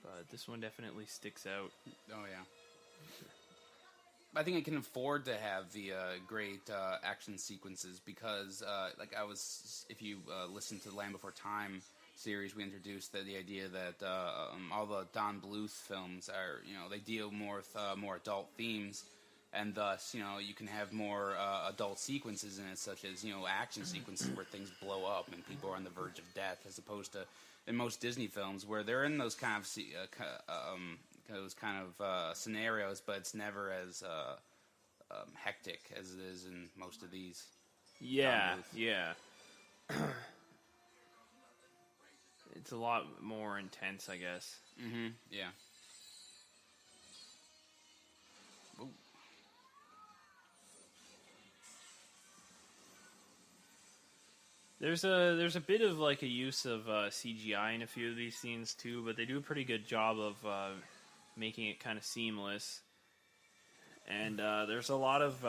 But this one definitely sticks out. Oh, yeah. I think I can afford to have the great action sequences because, if you listen to the Land Before Time series, we introduced the idea that all the Don Bluth films are, they deal more with more adult themes, and thus, you can have more adult sequences in it, such as, action sequences where things blow up and people are on the verge of death, as opposed to in most Disney films where they're in those kind of scenarios, but it's never as hectic as it is in most of these. Yeah. It's a lot more intense, I guess. Mm-hmm. Yeah. Ooh. There's a bit of like a use of CGI in a few of these scenes too, but they do a pretty good job of making it kind of seamless. And there's a lot of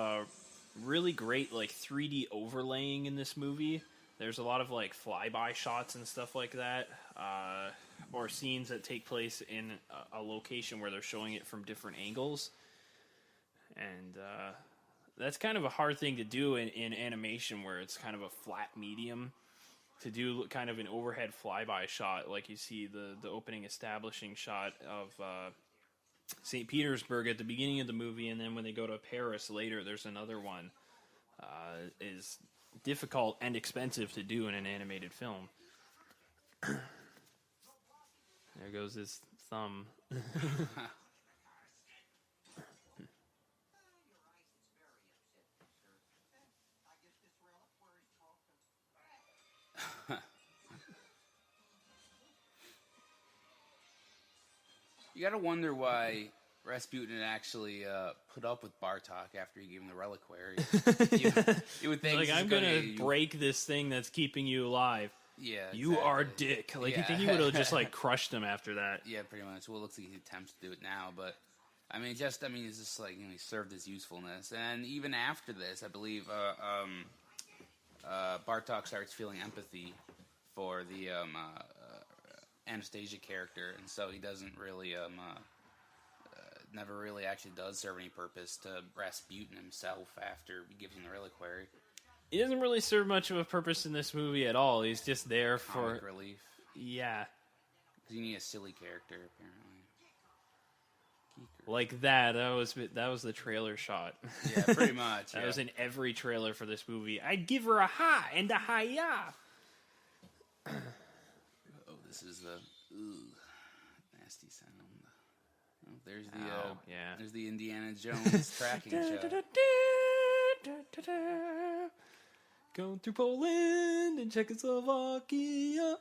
really great like 3D overlaying in this movie. There's a lot of like flyby shots and stuff like that, or scenes that take place in a location where they're showing it from different angles. And that's kind of a hard thing to do in animation where it's kind of a flat medium, to do kind of an overhead flyby shot like you see the opening establishing shot of St. Petersburg at the beginning of the movie, and then when they go to Paris later, there's another one. Is difficult and expensive to do in an animated film. There goes his thumb. You gotta wonder why Rasputin actually put up with Bartok after he gave him the reliquary. You would think, like, I'm gonna break this thing that's keeping you alive. Yeah, you exactly. are dick. Like, you think he would have just like crushed him after that? Yeah, pretty much. Well, it looks like he attempts to do it now, but it's just like, he served his usefulness, and even after this, I believe Bartok starts feeling empathy for the Anastasia character, and so he doesn't really never really actually does serve any purpose to Rasputin himself after he gives him the reliquary. He doesn't really serve much of a purpose in this movie at all. He's just there for comic relief. Yeah. Because you need a silly character, apparently. Geeker. Like that was the trailer shot. Yeah, pretty much. That was in every trailer for this movie. I'd give her a ha and a hi-ya. Oh, this is the nasty sound. Oh, there's the there's the Indiana Jones tracking shot. Going through Poland and Czechoslovakia.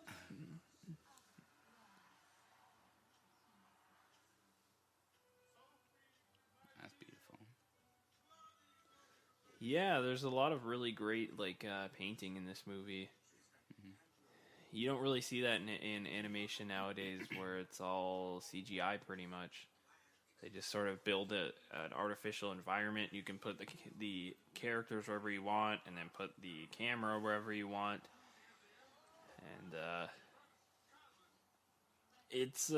That's beautiful. Yeah, there's a lot of really great painting in this movie. Mm-hmm. You don't really see that in animation nowadays, where it's all CGI pretty much. They just sort of build an artificial environment. You can put the characters wherever you want, and then put the camera wherever you want. And it's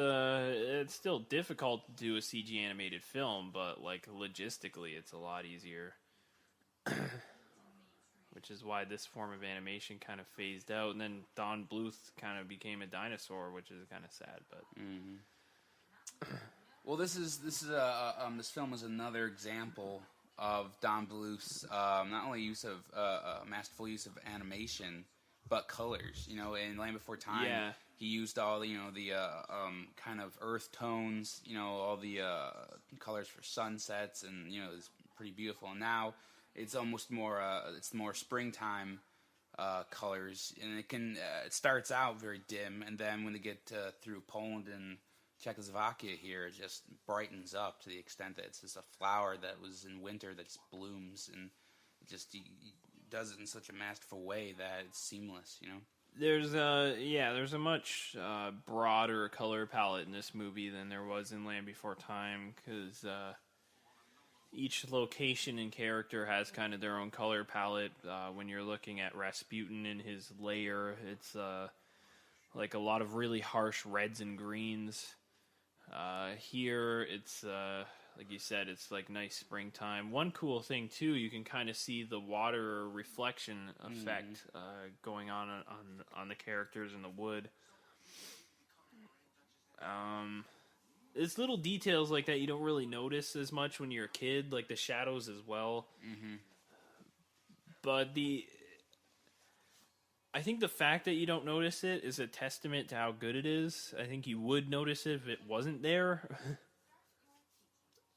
still difficult to do a CG animated film, but logistically, it's a lot easier. Which is why this form of animation kind of phased out, and then Don Bluth kind of became a dinosaur, which is kind of sad. But well, this film is another example of Don Bluth's not only use of masterful use of animation, but colors. In Land Before Time, he used all the kind of earth tones, all the colors for sunsets, and it's pretty beautiful. And now it's almost more it's more springtime colors, and it starts out very dim, and then when they get through Poland and Czechoslovakia here, it just brightens up to the extent that it's just a flower that was in winter that just blooms, and it just he does it in such a masterful way that it's seamless, There's a much broader color palette in this movie than there was in Land Before Time, because each location and character has kind of their own color palette. When you're looking at Rasputin in his lair, it's like a lot of really harsh reds and greens. Here, it's like you said, it's like nice springtime. One cool thing too, you can kind of see the water reflection effect going on the characters in the wood. It's little details like that you don't really notice as much when you're a kid, like the shadows as well. Mm-hmm. But I think the fact that you don't notice it is a testament to how good it is. I think you would notice it if it wasn't there.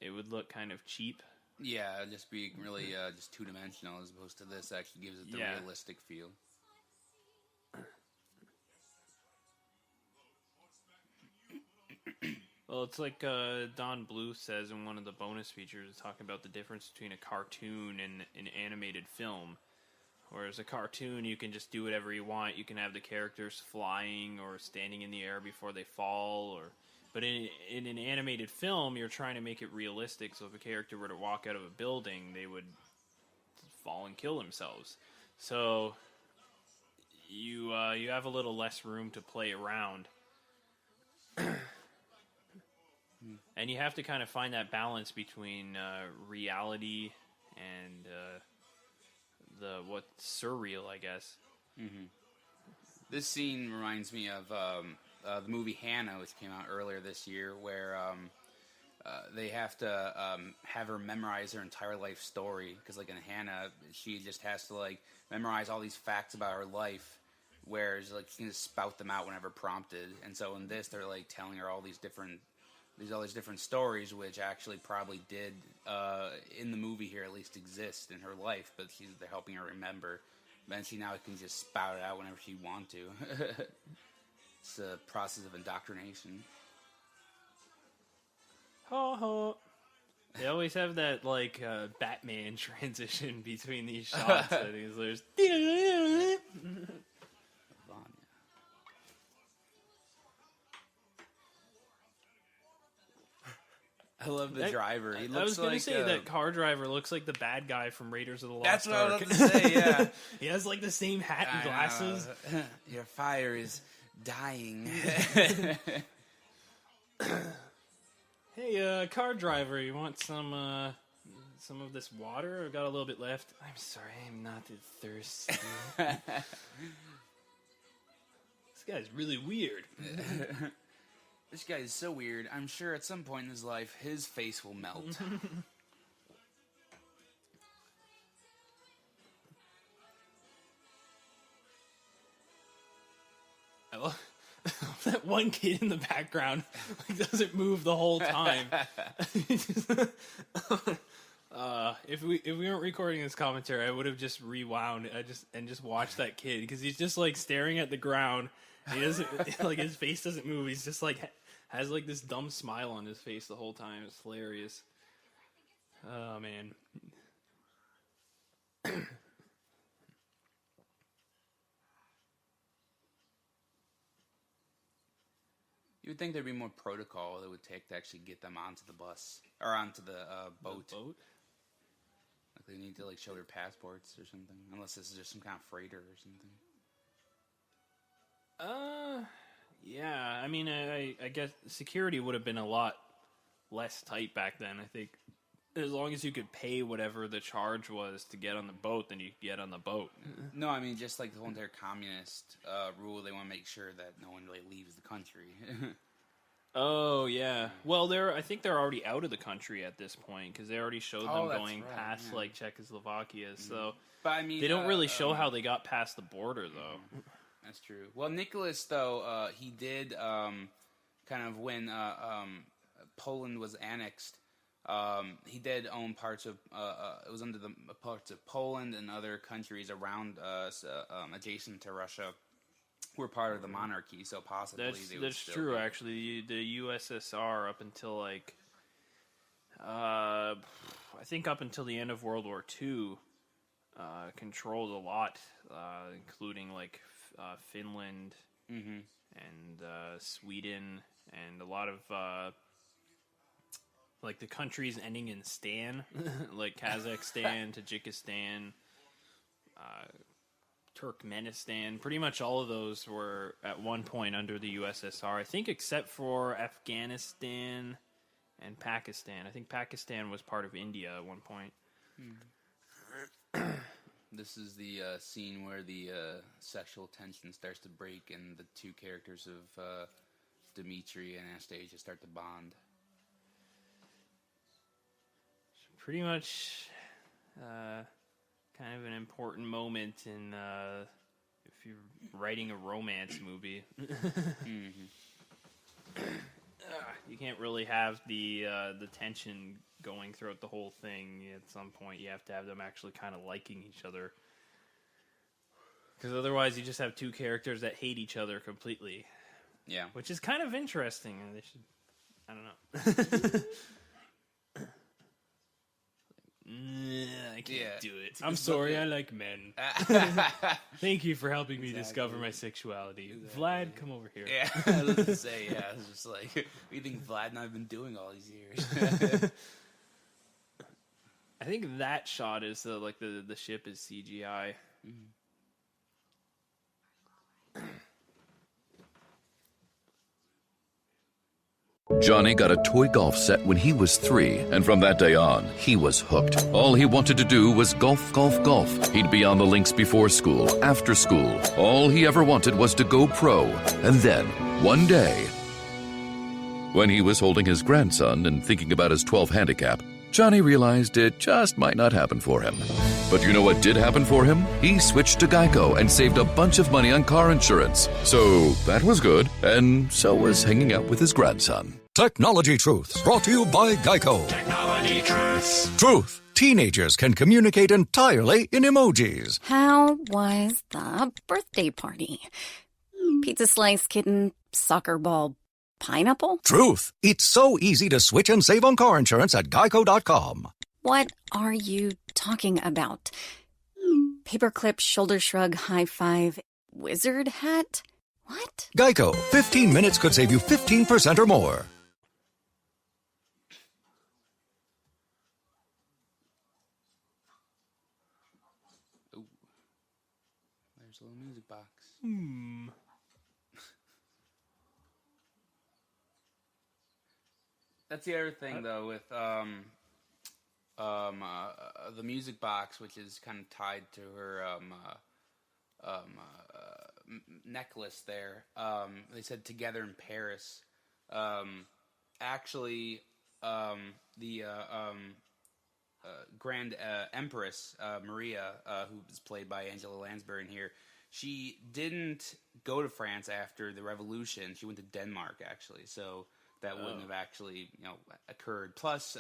It would look kind of cheap. Yeah, just being really just two-dimensional as opposed to this actually gives it the realistic feel. Well, it's like Don Bluth says in one of the bonus features, talking about the difference between a cartoon and an animated film. Whereas a cartoon, you can just do whatever you want. You can have the characters flying or standing in the air before they fall. But in an animated film, you're trying to make it realistic. So if a character were to walk out of a building, they would fall and kill themselves. So you have a little less room to play around. And you have to kind of find that balance between reality and what's surreal, I guess. Mm-hmm. This scene reminds me of the movie Hannah, which came out earlier this year, where they have to have her memorize her entire life story. Because, like, in Hannah, she just has to, like, memorize all these facts about her life, whereas, like, she can just spout them out whenever prompted. And so in this, they're, like, telling her all these different stories, which actually probably did, in the movie here, at least exist in her life, but they're helping her remember. Then she now can just spout it out whenever she wants to. It's a process of indoctrination. Ho ho. They always have that, like, Batman transition between these shots. There's... I love the driver. He looks I was going to like, say that car driver looks like the bad guy from Raiders of the Lost Ark. That's what Ark. I was about to say, yeah. He has, like, the same hat and glasses. Your fire is dying. Hey, car driver, you want some of this water? I've got a little bit left. I'm sorry, I'm not thirsty. This guy's really weird. This guy is so weird. I'm sure at some point in his life, his face will melt. I love that one kid in the background doesn't move the whole time. If we weren't recording this commentary, I would have just rewound and just watched that kid, because he's just like staring at the ground. He doesn't like, his face doesn't move. He's just like has like this dumb smile on his face the whole time. It's hilarious. Oh man. You would think there'd be more protocol that would take to actually get them onto the bus or onto the boat. The boat? Like they need to like show their passports or something, unless this is just some kind of freighter or something. Yeah. I mean, I guess security would have been a lot less tight back then. I think as long as you could pay whatever the charge was to get on the boat, then you could get on the boat. No, I mean just like the whole entire communist rule. They want to make sure that no one really leaves the country. Oh yeah. Well, I think they're already out of the country at this point, because they already showed them going past like Czechoslovakia. Mm-hmm. So, but I mean, they don't really show how they got past the border, though. That's true. Well, Nicholas, though, he did kind of when Poland was annexed. He did own parts of. It was under the parts of Poland and other countries around adjacent to Russia. Were part of the monarchy, so possibly that's true. Actually, the USSR up until like I think up until the end of World War II controlled a lot, including like Finland and Sweden, and a lot of like the countries ending in Stan, like Kazakhstan, Tajikistan, Turkmenistan. Pretty much all of those were at one point under the USSR, I think, except for Afghanistan and Pakistan. I think Pakistan was part of India at one point. This is the scene where the sexual tension starts to break, and the two characters of Dmitri and Anastasia start to bond. Pretty much kind of an important moment in if you're writing a romance movie. You can't really have the tension going throughout the whole thing. At some point, you have to have them actually kind of liking each other. Because otherwise, you just have two characters that hate each other completely. Yeah. Which is kind of interesting. They should... I don't know. I can't do it. I'm sorry, I like men. Thank you for helping me discover my sexuality. Vlad, come over here. Yeah, I was going to say, I was just like, what do you think Vlad and I have been doing all these years? I think that shot is the ship is CGI. Johnny got a toy golf set when he was 3, and from that day on, he was hooked. All he wanted to do was golf, golf, golf. He'd be on the links before school, after school. All he ever wanted was to go pro. And then, one day, when he was holding his grandson and thinking about his 12 handicap, Johnny realized it just might not happen for him. But you know what did happen for him? He switched to Geico and saved a bunch of money on car insurance. So that was good, and so was hanging out with his grandson. Technology Truths, brought to you by Geico. Technology Truths. Truth. Teenagers can communicate entirely in emojis. How was the birthday party? Pizza slice, kitten, soccer ball, pineapple? Truth. It's so easy to switch and save on car insurance at geico.com. What are you talking about? Paperclip, shoulder shrug, high five, wizard hat? What? Geico. 15 minutes could save you 15% or more. Ooh. There's a little music box. That's the other thing, though, with the music box, which is kind of tied to her necklace there. They said "Together in Paris." Actually, the Grand Empress Maria, who was played by Angela Lansbury in here, she didn't go to France after the Revolution. She went to Denmark, actually. So that wouldn't have actually, occurred. Plus,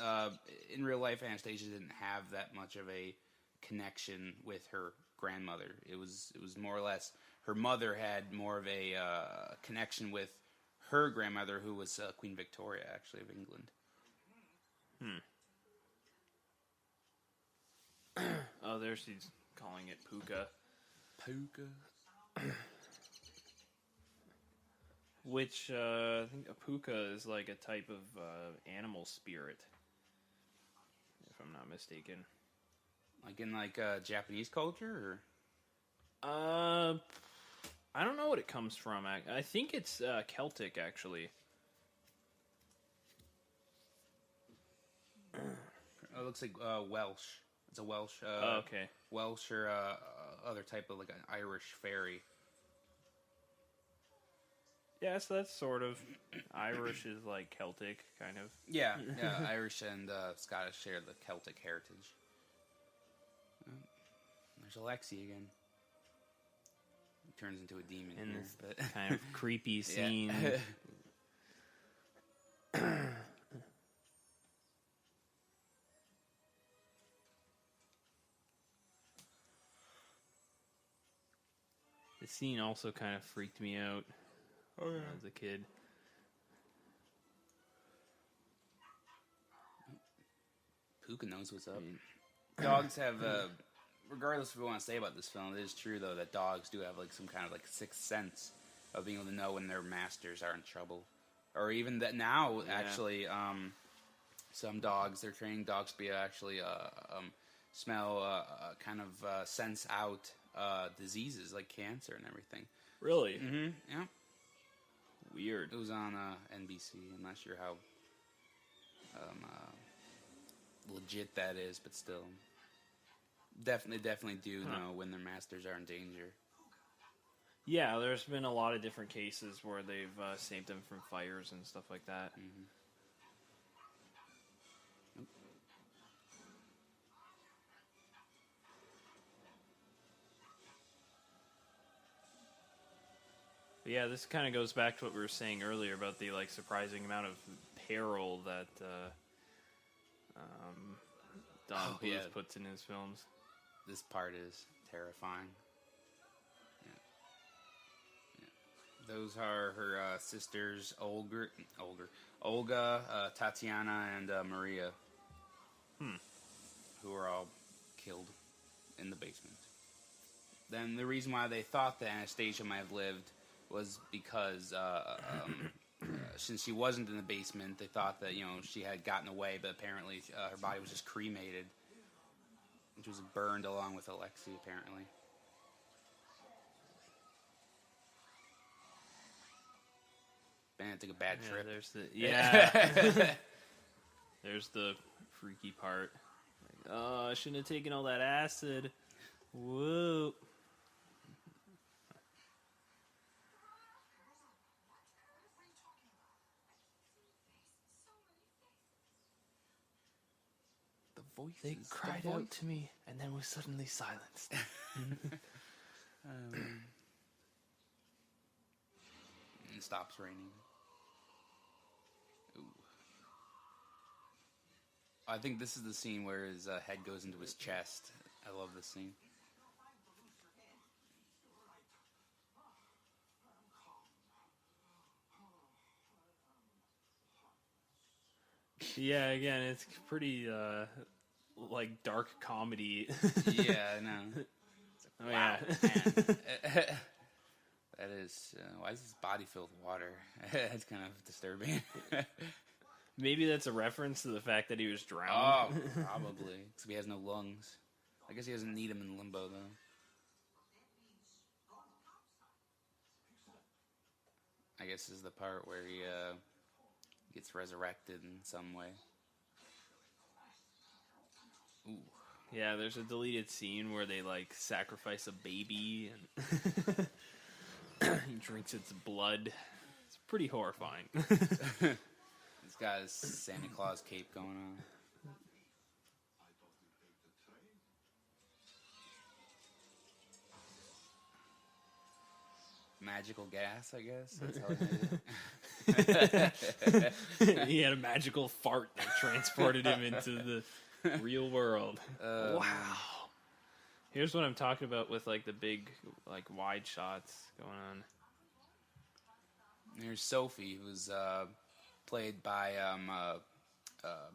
in real life, Anastasia didn't have that much of a connection with her grandmother. It was more or less her mother had more of a connection with her grandmother, who was Queen Victoria, actually, of England. Oh, there she's calling it puka. Puka. Which, I think a puka is like a type of animal spirit, if I'm not mistaken. Like in Japanese culture, or? I don't know what it comes from. I think it's Celtic, actually. It looks like Welsh. It's a Welsh. Okay. Welsh or other type of like an Irish fairy. Yeah, so that's sort of Irish is like Celtic, kind of. Yeah, Irish and Scottish share the Celtic heritage. There's Alexi again. He turns into a demon In here, this but kind of creepy scene. The scene also kind of freaked me out as a kid. Puka knows what's up. Dogs have regardless of what we want to say about this film, it is true though that dogs do have like some kind of like sixth sense of being able to know when their masters are in trouble, or even that now actually, some dogs, they're training dogs to be actually smell, kind of sense out diseases like cancer and everything. Really? Mm-hmm. Yeah. Weird. It was on NBC. I'm not sure how legit that is, but still, definitely do know when their masters are in danger. Yeah, there's been a lot of different cases where they've saved them from fires and stuff like that. Mm-hmm. But yeah, this kind of goes back to what we were saying earlier about the like surprising amount of peril that Don Bluth puts in his films. This part is terrifying. Yeah. Those are her sisters, Olga, Tatiana, and Maria, who are all killed in the basement. Then the reason why they thought that Anastasia might have lived was because since she wasn't in the basement, they thought that, you know, she had gotten away, but apparently her body was just cremated, which was burned along with Alexei, apparently. Man, took a bad trip. There's the freaky part. Like, oh, I shouldn't have taken all that acid. Whoa. They cried out to me, and then was suddenly silenced. It stops raining. Ooh. I think this is the scene where his head goes into his chest. I love this scene. Yeah, again, it's pretty like dark comedy. Yeah, I know. Oh, wow, man. That is, why is his body filled with water? That's kind of disturbing. Maybe that's a reference to the fact that he was drowned. Oh, probably. Because he has no lungs. I guess he doesn't need them in limbo, though. I guess this is the part where he gets resurrected in some way. Ooh. Yeah, there's a deleted scene where they, like, sacrifice a baby and he drinks its blood. It's pretty horrifying. He's got his Santa Claus cape going on. Magical gas, I guess. That's how it is. He had a magical fart that transported him into the real world. Wow. Here's what I'm talking about with like the big like wide shots going on. There's Sophie, who's played by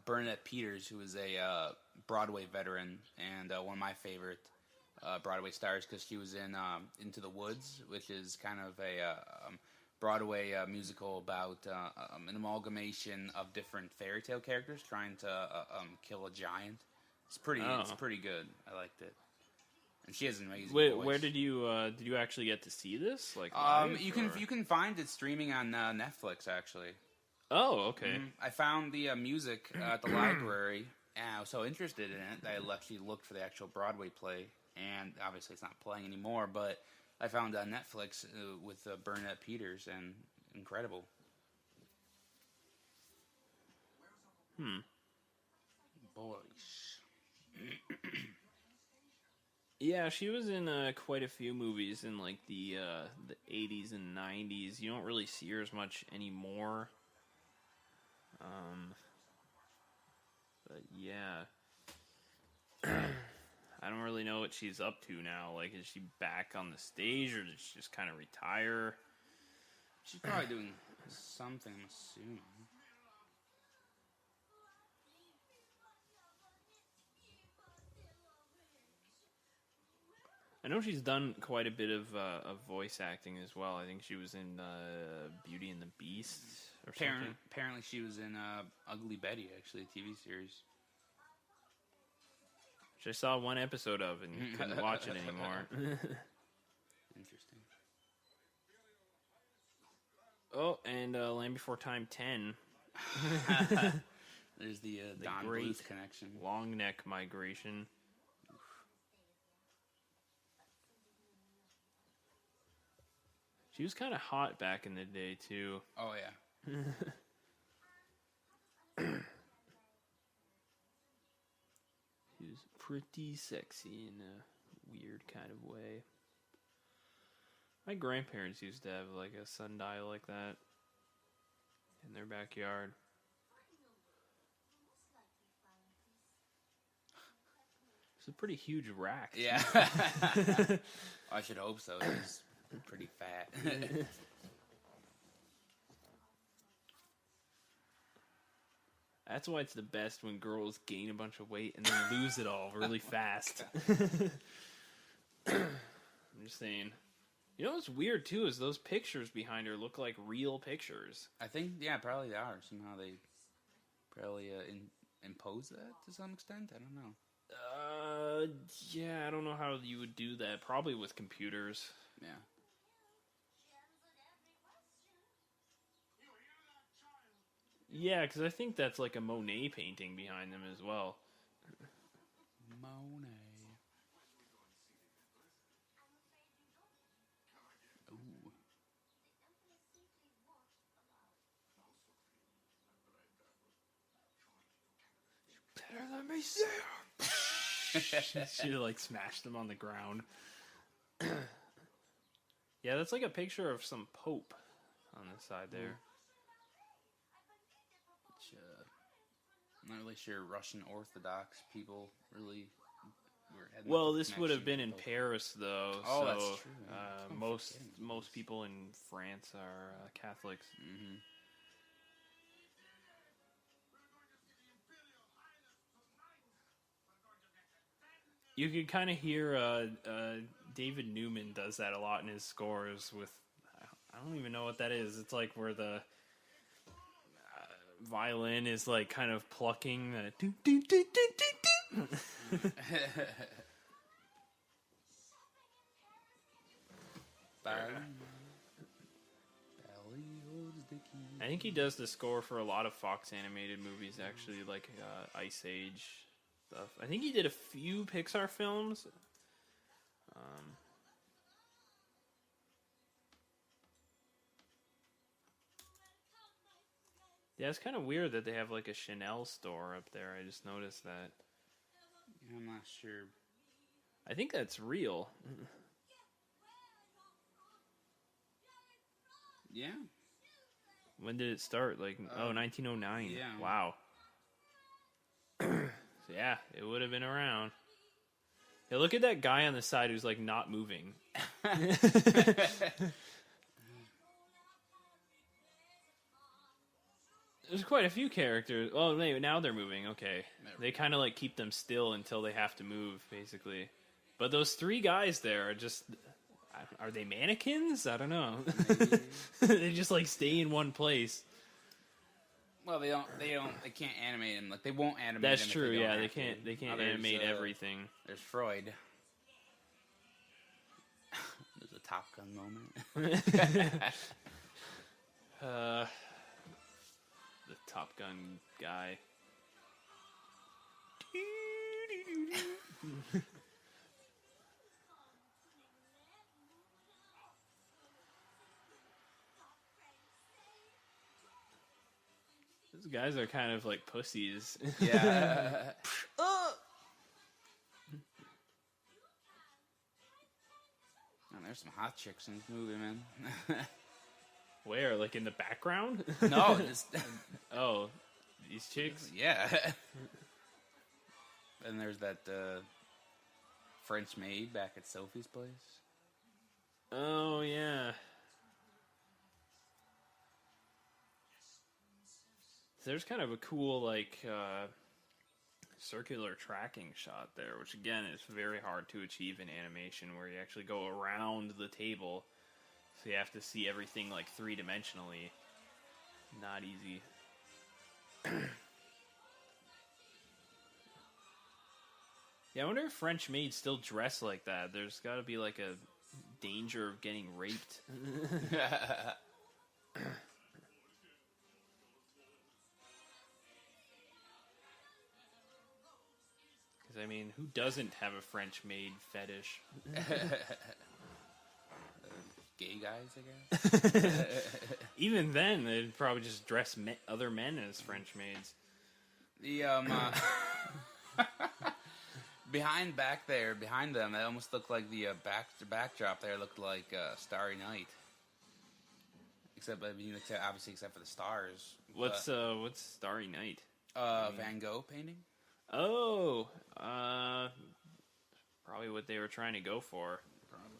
Bernadette Peters, who is a Broadway veteran and one of my favorite Broadway stars, because she was in Into the Woods, which is kind of a Broadway musical about an amalgamation of different fairy tale characters trying to kill a giant. It's pretty good. I liked it, and she has an amazing voice. Where did you actually get to see this? Like, you can find it streaming on Netflix actually. Oh, okay. I found the music at the library, and I was so interested in it that I actually looked for the actual Broadway play. And obviously it's not playing anymore, but I found it on Netflix with Bernadette Peters, and incredible. Boys. Yeah, she was in quite a few movies in like the 80s and 90s. You don't really see her as much anymore. But yeah. I don't really know what she's up to now. Like, is she back on the stage, or did she just kind of retire? She's probably doing something, I'm assuming. I know she's done quite a bit of voice acting as well. I think she was in Beauty and the Beast or something. Apparently she was in Ugly Betty, actually, a TV series. Which I saw one episode of and couldn't watch it anymore. Interesting. Oh, and Land Before Time 10. There's the Don Bluth connection. Long neck migration. She was kind of hot back in the day, too. Oh, yeah. She was pretty sexy in a weird kind of way. My grandparents used to have like a sundial like that in their backyard. It's a pretty huge rack. Yeah. I should hope so. It's pretty fat. That's why it's the best when girls gain a bunch of weight and then lose it all really fast. I'm just saying. You know what's weird, too, is those pictures behind her look like real pictures. I think, yeah, probably they are. Somehow they probably impose that to some extent. I don't know. Yeah, I don't know how you would do that. Probably with computers. Yeah. Yeah, because I think that's like a Monet painting behind them as well. Monet. Ooh. Better let me see her. She like smashed them on the ground. Yeah, that's like a picture of some pope on the side there. I'm not really sure Russian Orthodox people really had. Well, this would have been in Paris, though. Oh, so, that's true. Most people in France are Catholics. Mm-hmm. You can kind of hear David Newman does that a lot in his scores with, I don't even know what that is. It's like where the violin is like kind of plucking the do do do do do do. I think he does the score for a lot of Fox animated movies, actually, like Ice Age stuff. I think he did a few Pixar films. Yeah, it's kind of weird that they have like a Chanel store up there. I just noticed that. I'm not sure. I think that's real. Yeah. When did it start? Like, 1909. Yeah. Wow. So yeah, it would have been around. Yeah, look at that guy on the side who's like not moving. There's quite a few characters. Oh, now they're moving. Okay. They kind of like keep them still until they have to move, basically. But those three guys there are just... Are they mannequins? I don't know. They just like stay in one place. Well, they can't animate them. Like, they won't animate That's them. true, yeah. They They can't animate everything. There's Freud. There's a Top Gun moment. The Top Gun guy. Those guys are kind of like pussies. Yeah. Man, there's some hot chicks in this movie, man. Where? Like in the background? No. Oh, these chicks? Yeah. And there's that French maid back at Sophie's place. Oh, yeah. There's kind of a cool, like, circular tracking shot there, which again is very hard to achieve in animation, where you actually go around the table, so you have to see everything like three-dimensionally. Not easy. Yeah, I wonder if French maids still dress like that. There's got to be like a danger of getting raped. Because, I mean, who doesn't have a French maid fetish? Gay guys, I guess. Even then, they'd probably just dress other men as French maids. The behind them, it almost looked like the backdrop there looked like Starry Night. Except, I mean, obviously, except for the stars. What's Starry Night? Van Gogh painting. Oh, probably what they were trying to go for. Probably.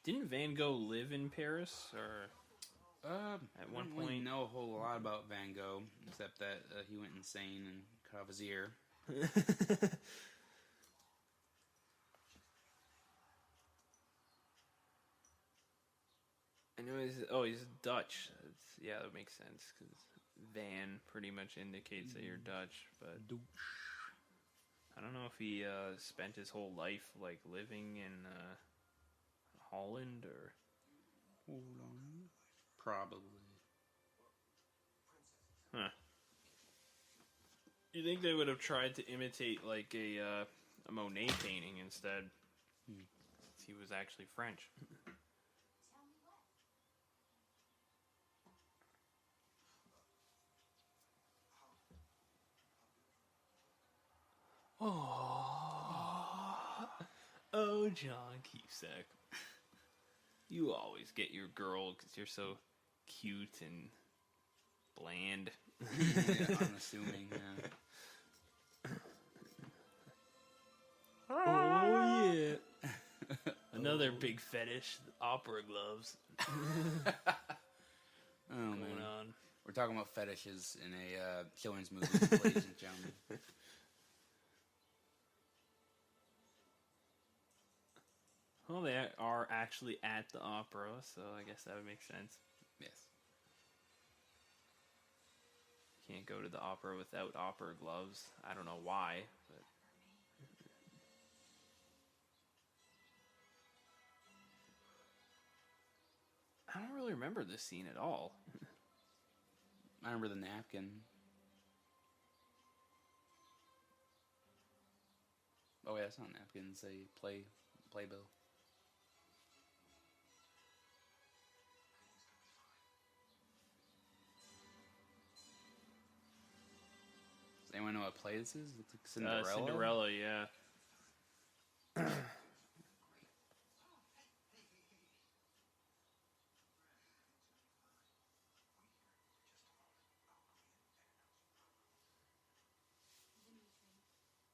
Didn't Van Gogh live in Paris, or at one point? We know a whole lot about Van Gogh, except that he went insane and cut off his ear. I know he's Dutch. Yeah, that makes sense, because Van pretty much indicates that you're Dutch, but I don't know if he spent his whole life like living in Holland or. Hold on. Probably. Huh. You think they would have tried to imitate like a Monet painting instead? Since he was actually French. Oh, John Keefsack. You always get your girl because you're so cute and bland. Yeah, unassuming, yeah. Oh, yeah. Another big fetish, opera gloves. Oh, man. Going on. We're talking about fetishes in a children's movie, ladies and gentlemen. Well, they are actually at the opera, so I guess that would make sense. Yes. Can't go to the opera without opera gloves. I don't know why, but... I don't really remember this scene at all. I remember the napkin. Oh, yeah, it's not napkins. They playbill. Does anyone know what play this is? It looks like Cinderella. Cinderella, yeah.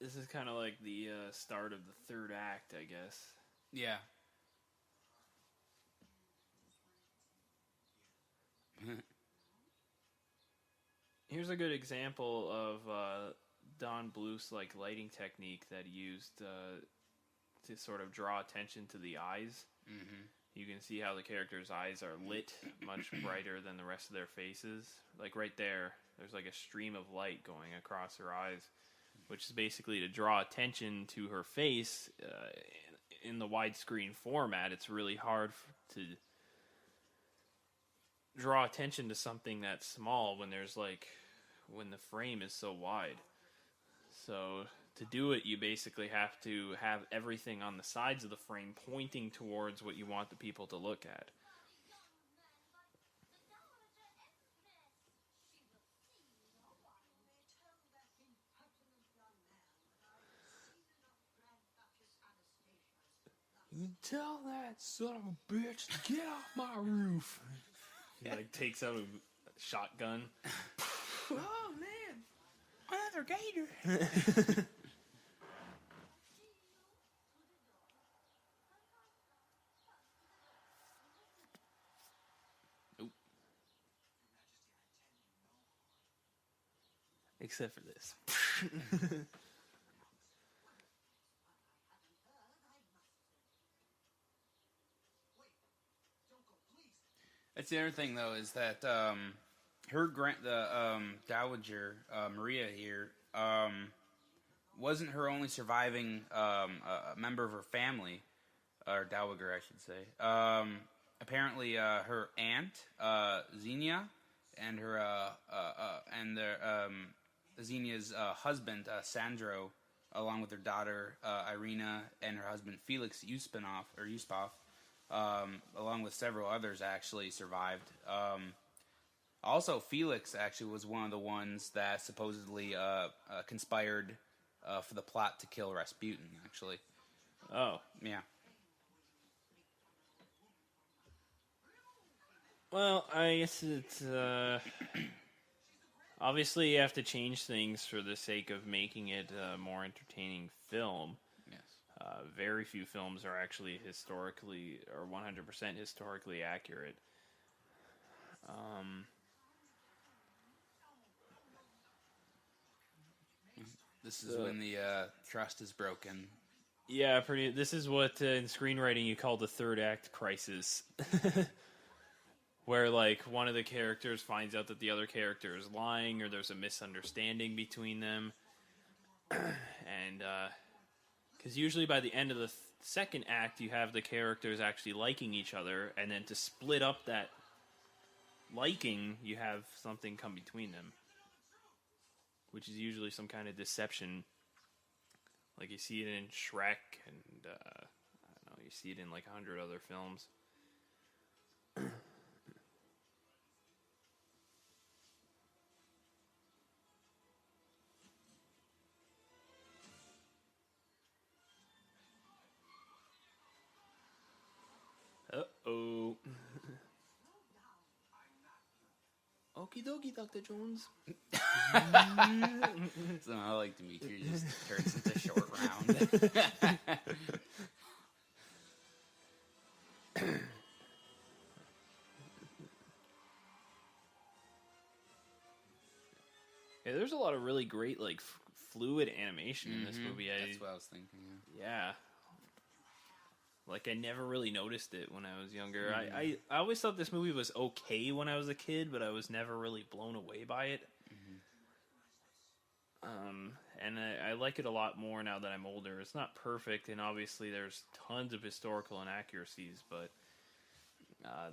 This is kind of like the start of the third act, I guess. Yeah. Here's a good example of Don Bluth's like lighting technique that he used to sort of draw attention to the eyes. Mm-hmm. You can see how the characters' eyes are lit much brighter than the rest of their faces. Like right there, there's like a stream of light going across her eyes, which is basically to draw attention to her face. In the widescreen format, it's really hard to draw attention to something that's small when the frame is so wide. So to do it, you basically have to have everything on the sides of the frame pointing towards what you want the people to look at. You can tell that son of a bitch to get off my roof. He like takes out a shotgun. Oh man, another gator. Except for this. That's the other thing, though, is that Dowager Maria here wasn't her only surviving member of her family, or dowager, I should say. Apparently, her aunt Xenia and Xenia's husband Sandro, along with her daughter Irina and her husband Felix Yuspov, along with several others, actually survived. Also, Felix actually was one of the ones that supposedly conspired for the plot to kill Rasputin, actually. Oh. Yeah. Well, I guess it's... obviously, you have to change things for the sake of making it a more entertaining film. Yes. Very few films are actually historically, or 100% historically accurate. This is when the trust is broken. Yeah, this is what in screenwriting you call the third act crisis. Where, like, one of the characters finds out that the other character is lying, or there's a misunderstanding between them. And, because usually by the end of the second act, you have the characters actually liking each other, and then to split up that liking, you have something come between them. Which is usually some kind of deception. Like, you see it in Shrek, and, I don't know, you see it in, like, 100 other films. Uh-oh. Okie dokie, Dr. Jones. Somehow like Dimitri just turns into short round. Yeah, there's a lot of really great, like, fluid animation in this movie. That's what I was thinking. Yeah. Like, I never really noticed it when I was younger. I always thought this movie was okay when I was a kid, but I was never really blown away by it. And I like it a lot more now that I'm older. It's not perfect, and obviously there's tons of historical inaccuracies, but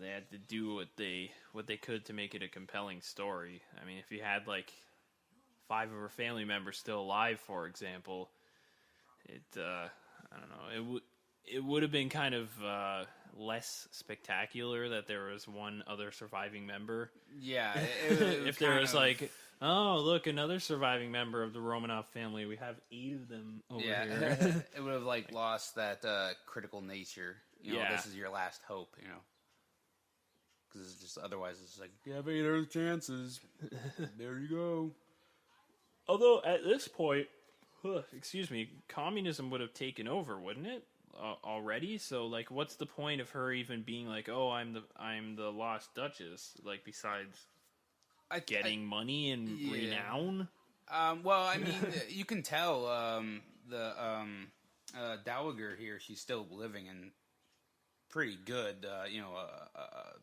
they had to do what they could to make it a compelling story. I mean, if you had, like, 5 of her family members still alive, for example, I don't know, it would have been kind of less spectacular that there was one other surviving member. Yeah. If there was like, oh, look, another surviving member of the Romanov family. We have 8 of them over here. It would have, like, lost that critical nature. You know, this is your last hope, you know. Because it's just, otherwise it's like, you have 8 other chances. There you go. Although, at this point, communism would have taken over, wouldn't it? Already, so like, what's the point of her even being like, "Oh, I'm the lost Duchess"? Like, besides getting money and renown. Well, I mean, you can tell the dowager here. She's still living in pretty good,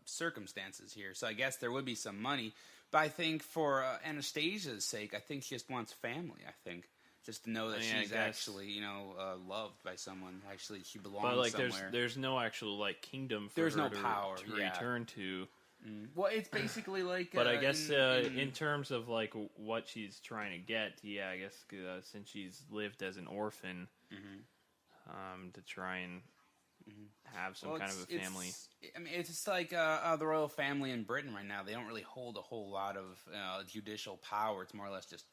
circumstances here. So I guess there would be some money. But I think for Anastasia's sake, I think she just wants family. I think. Just to know that she's actually, loved by someone. Actually, she belongs somewhere. But, like, there's no actual, like, kingdom for her to return to. Well, it's basically like... But I guess in terms of, like, what she's trying to get, I guess since she's lived as an orphan, to try and have some kind of a family. It's just like the royal family in Britain right now. They don't really hold a whole lot of judicial power. It's more or less just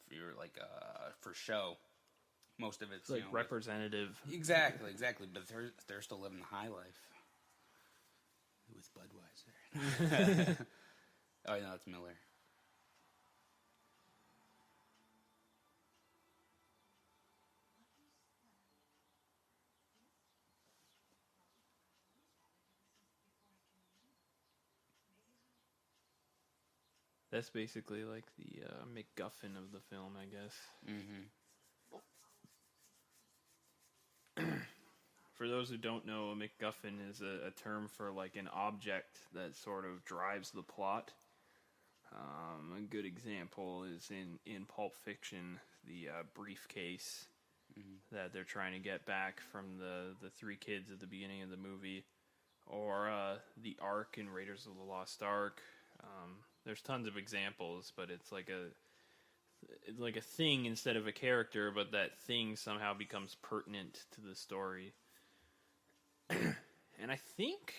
for show. Most of it's like representative. Exactly. But they're still living the high life with Budweiser. Oh, no, it's Miller. That's basically like the MacGuffin of the film, I guess. Mm-hmm. For those who don't know, a MacGuffin is a term for like an object that sort of drives the plot. A good example is in Pulp Fiction, the briefcase that they're trying to get back from the three kids at the beginning of the movie, or the Ark in Raiders of the Lost Ark. There's tons of examples, but it's like a thing instead of a character, but that thing somehow becomes pertinent to the story. And I think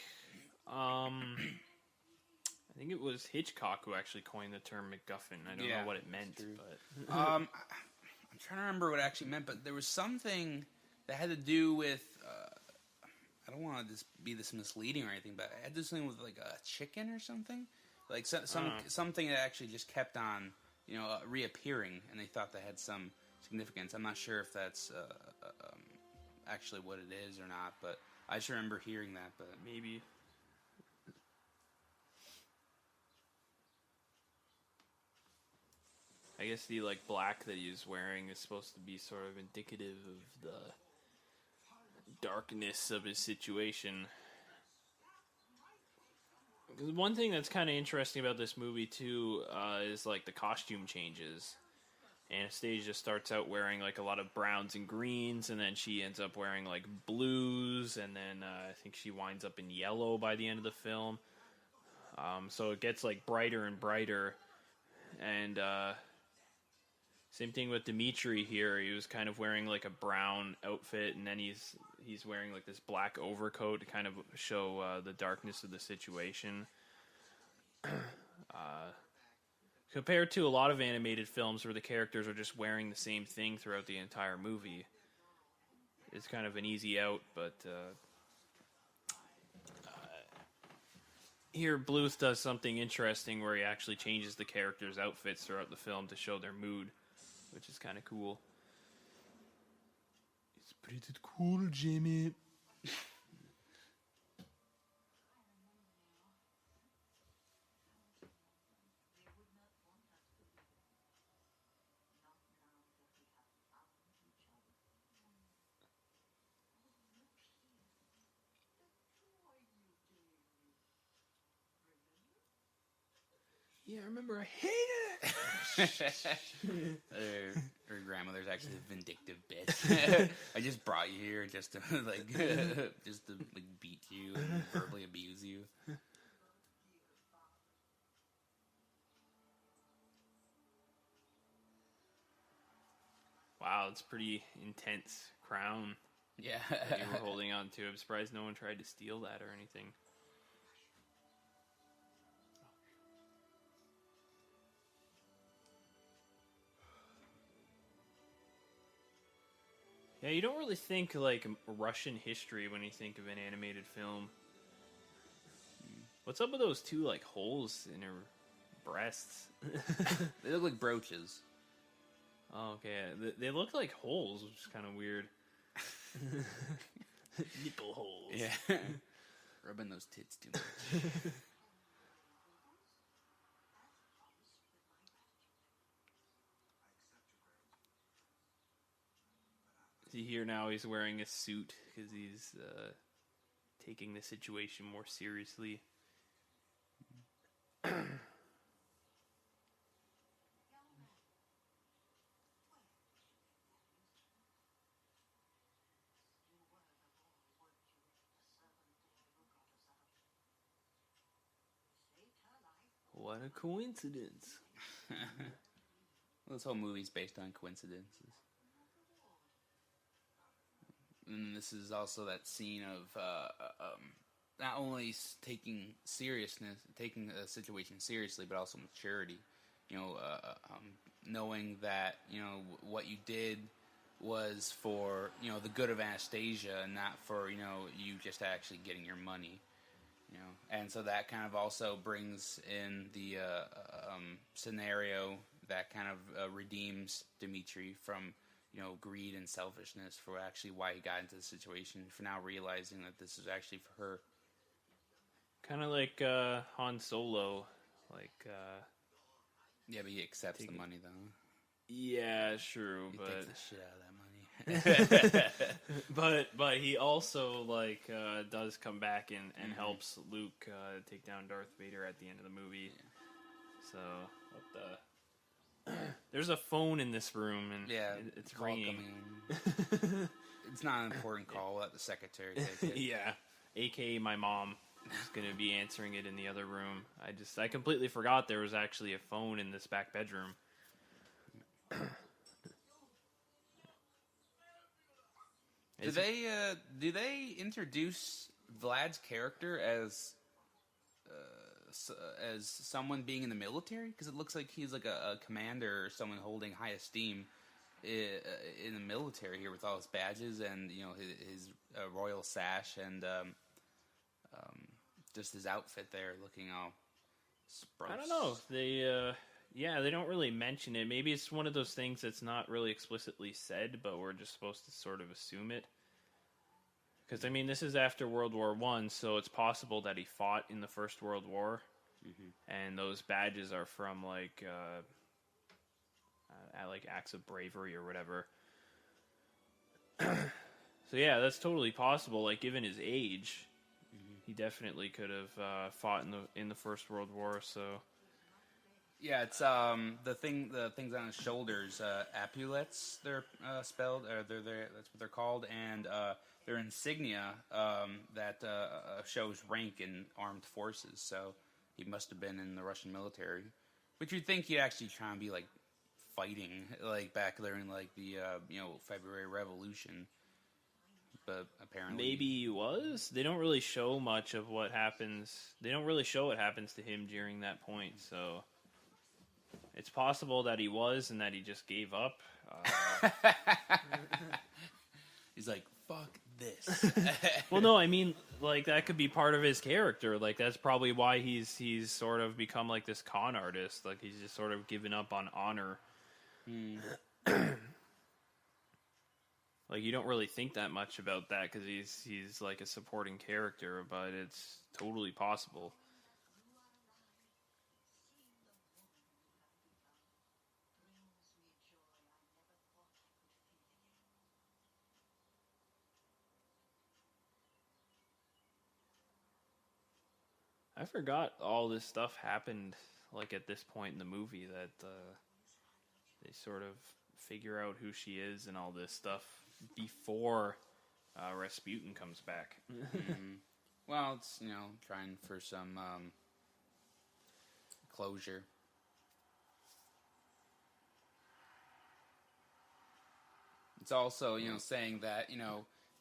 it was Hitchcock who actually coined the term MacGuffin. I don't know what it meant, but I'm trying to remember what it actually meant, but there was something that had to do with I don't want to just be this misleading or anything, but it had to do something with like a chicken or something, like something that actually just kept on reappearing, and they thought that had some significance. I'm not sure if that's actually what it is or not, but I just remember hearing that. But maybe. I guess the like black that he's wearing is supposed to be sort of indicative of the darkness of his situation. One thing that's kind of interesting about this movie too is like the costume changes. Anastasia starts out wearing like a lot of browns and greens, and then she ends up wearing like blues, and then I think she winds up in yellow by the end of the film. So it gets like brighter and brighter, and same thing with Dimitri here. He was kind of wearing like a brown outfit, and then he's wearing like this black overcoat to kind of show the darkness of the situation. Compared to a lot of animated films where the characters are just wearing the same thing throughout the entire movie, it's kind of an easy out, but here Bluth does something interesting where he actually changes the characters' outfits throughout the film to show their mood, which is kind of cool. It's pretty cool, Jimmy. Yeah, I remember I hated it. Her grandmother's actually a vindictive bitch. I just brought you here just to beat you and verbally abuse you. Wow, it's pretty intense crown. Yeah, that you were holding on to. I'm surprised no one tried to steal that or anything. Yeah, you don't really think like Russian history when you think of an animated film. What's up with those two like holes in her breasts? They look like brooches. Oh, okay. They look like holes, which is kind of weird. Nipple holes. Yeah. Rubbing those tits too much. See here now he's wearing a suit because he's taking the situation more seriously. What a coincidence. Well, this whole movie's based on coincidences. And this is also that scene of not only taking a situation seriously, but also maturity. Knowing that what you did was for the good of Anastasia, and not for you just actually getting your money. And so that kind of also brings in the scenario that kind of redeems Dimitri from greed and selfishness for actually why he got into the situation, for now realizing that this is actually for her. Kind of like Han Solo, like Yeah, but he accepts the money, though. Yeah, true, He but takes the shit out of that money. but he also like does come back and helps Luke take down Darth Vader at the end of the movie. Yeah. So what the? There's a phone in this room and it's ringing. It's not an important call. Let the secretary take it. Yeah, aka my mom is going to be answering it in the other room. I completely forgot there was actually a phone in this back bedroom. Do they introduce Vlad's character as someone being in the military? Because it looks like he's like a commander or someone holding high esteem in the military here with all his badges and his royal sash and just his outfit there looking all spruce. I don't know. They don't really mention it. Maybe it's one of those things that's not really explicitly said, but we're just supposed to sort of assume it. Because, I mean, this is after World War I, so it's possible that he fought in the First World War. And those badges are from, like acts of bravery or whatever. So, yeah, that's totally possible. Like, given his age, he definitely could have fought in the First World War, so... Yeah, it's the things on his shoulders, epaulets. They're spelled, or that's what they're called, and they're insignia that shows rank in armed forces. So he must have been in the Russian military. But you'd think he'd actually try and be like fighting, like back during like the February Revolution. But apparently, maybe he was. They don't really show much of what happens. They don't really show what happens to him during that point. So. It's possible that he was and that he just gave up. He's like, fuck this. Well, no, I mean, like, that could be part of his character. Like, that's probably why he's sort of become, like, this con artist. Like, he's just sort of given up on honor. Like, you don't really think that much about that because he's, like, a supporting character, but it's totally possible. I forgot all this stuff happened, like, at this point in the movie, that they sort of figure out who she is and all this stuff before Rasputin comes back. Well, it's, trying for some closure. It's also, saying that,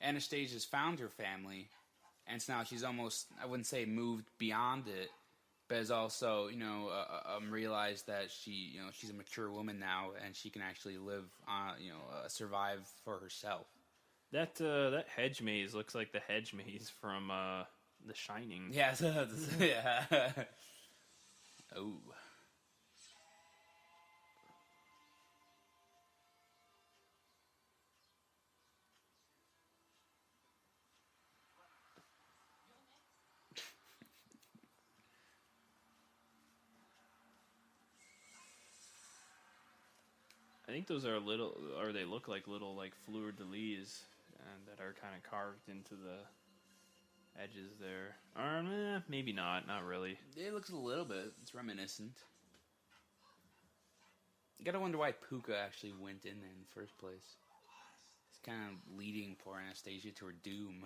Anastasia's found her family, and it's now she's almost, I wouldn't say moved beyond it, but has also, realized that she's a mature woman now, and she can actually live, survive for herself. That hedge maze looks like the hedge maze from The Shining. Yeah, yeah. Oh. I think those are they look like little, like, fleur-de-lis that are kind of carved into the edges there. Or, maybe not really. It looks a little bit, it's reminiscent. You gotta wonder why Puka actually went in there in the first place. It's kind of leading poor Anastasia to her doom.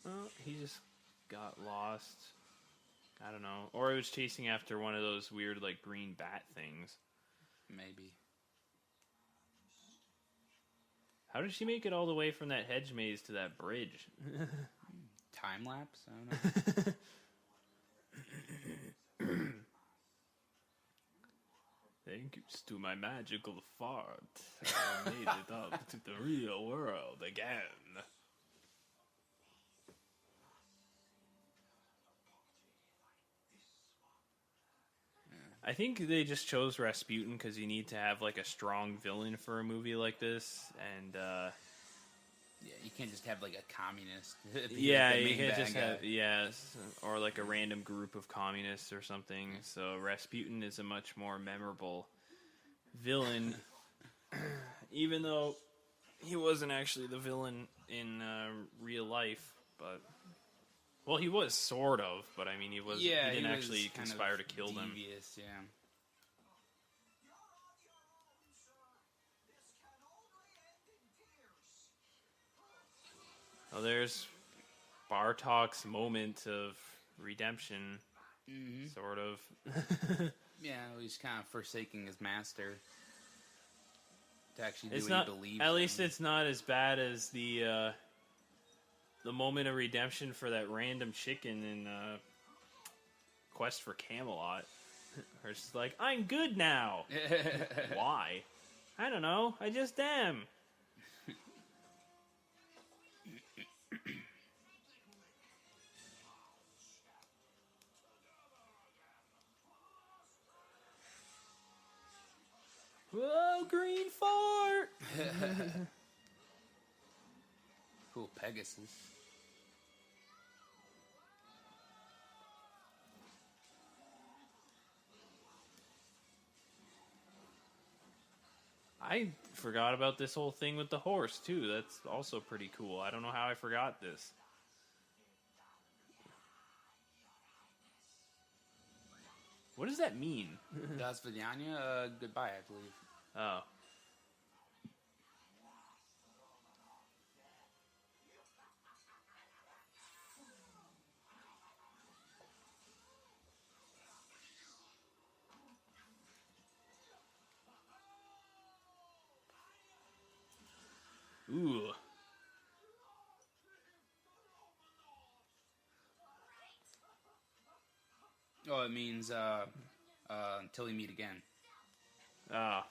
Well, he just got lost. I don't know. Or he was chasing after one of those weird, like, green bat things. Maybe. How did she make it all the way from that hedge maze to that bridge? Time lapse? I don't know. Thanks to my magical fart, I made it up to the real world again. I think they just chose Rasputin because you need to have, like, a strong villain for a movie like this, and Yeah, you can't just have like a communist. Yeah, you can't just have or like a random group of communists or something. So Rasputin is a much more memorable villain, even though he wasn't actually the villain in real life. But well, he was sort of. But I mean, he was. Yeah, he didn't actually conspire to kill them. Yeah. Oh, there's Bartok's moment of redemption, sort of. Yeah, he's kind of forsaking his master to actually do what he believes. At least it's not as bad as the moment of redemption for that random chicken in Quest for Camelot. Where it's like, I'm good now. Why? I don't know. I just am. Whoa, green fart! Cool, Pegasus. I forgot about this whole thing with the horse, too. That's also pretty cool. I don't know how I forgot this. What does that mean? Das Vidania, goodbye, I believe. Oh. Ooh. Oh, it means until we meet again. Ah.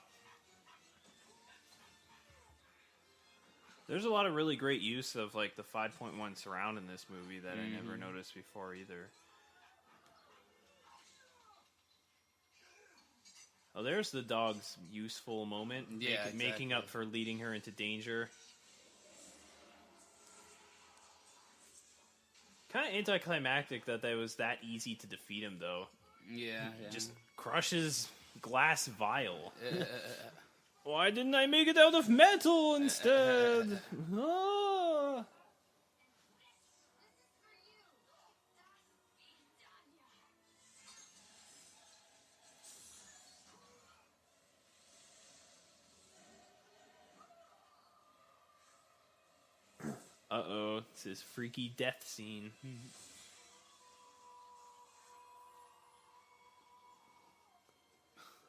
There's a lot of really great use of like the 5.1 surround in this movie that I never noticed before either. Oh, there's the dog's useful moment. Making up for leading her into danger. Kind of anticlimactic that was that easy to defeat him, though. Yeah. Just crushes glass vial. Why didn't I make it out of metal instead? Ah. Uh-oh, it's his freaky death scene.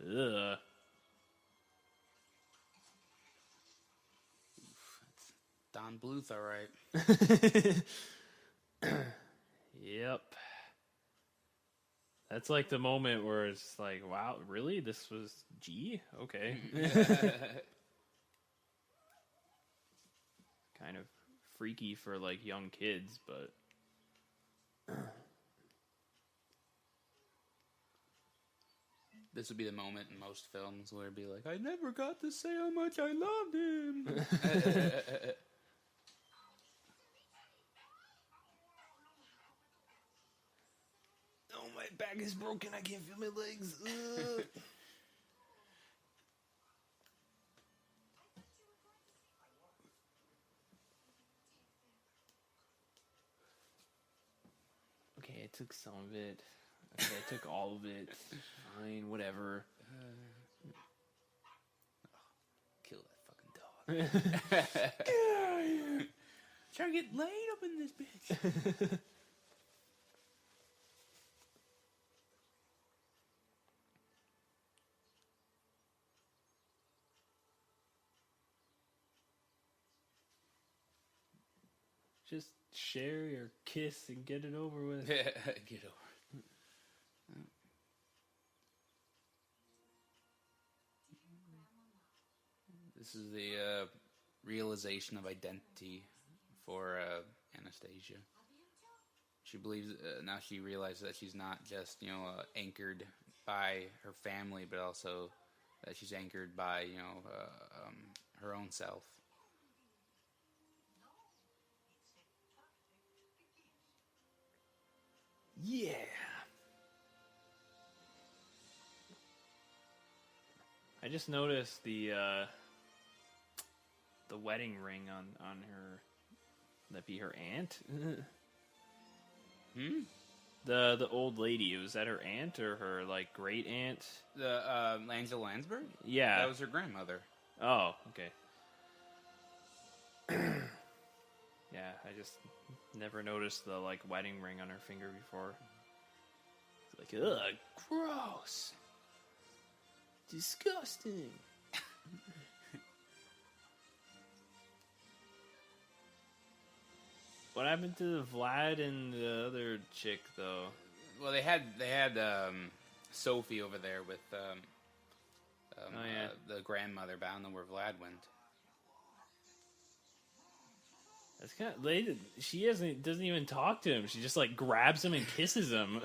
Ugh. Don Bluth, all right. Yep. That's like the moment where it's like, wow, really? This was G? Okay. Kind of freaky for like young kids, but this would be the moment in most films where it'd be like, I never got to say how much I loved him. Oh, my back is broken. I can't feel my legs. Okay, I took some of it. Okay, I took all of it. Fine, whatever. Kill that fucking dog. Get out of here. Trying to get laid up in this bitch. Just share your kiss and get it over with. Get over. This is the realization of identity for Anastasia. She believes now she realizes that she's not just anchored by her family, but also that she's anchored by her own self. Yeah. I just noticed the wedding ring on her. That'd be her aunt. The old lady, was that her aunt or her like great aunt? The Angela Lansbury? Yeah, that was her grandmother. Oh, okay. Yeah, I just never noticed the like wedding ring on her finger before. It's like, ugh, gross, disgusting. What happened to Vlad and the other chick, though? Well, they had Sophie over there with the grandmother, but I don't know where Vlad went. That's kind of, she doesn't even talk to him. She just like grabs him and kisses him.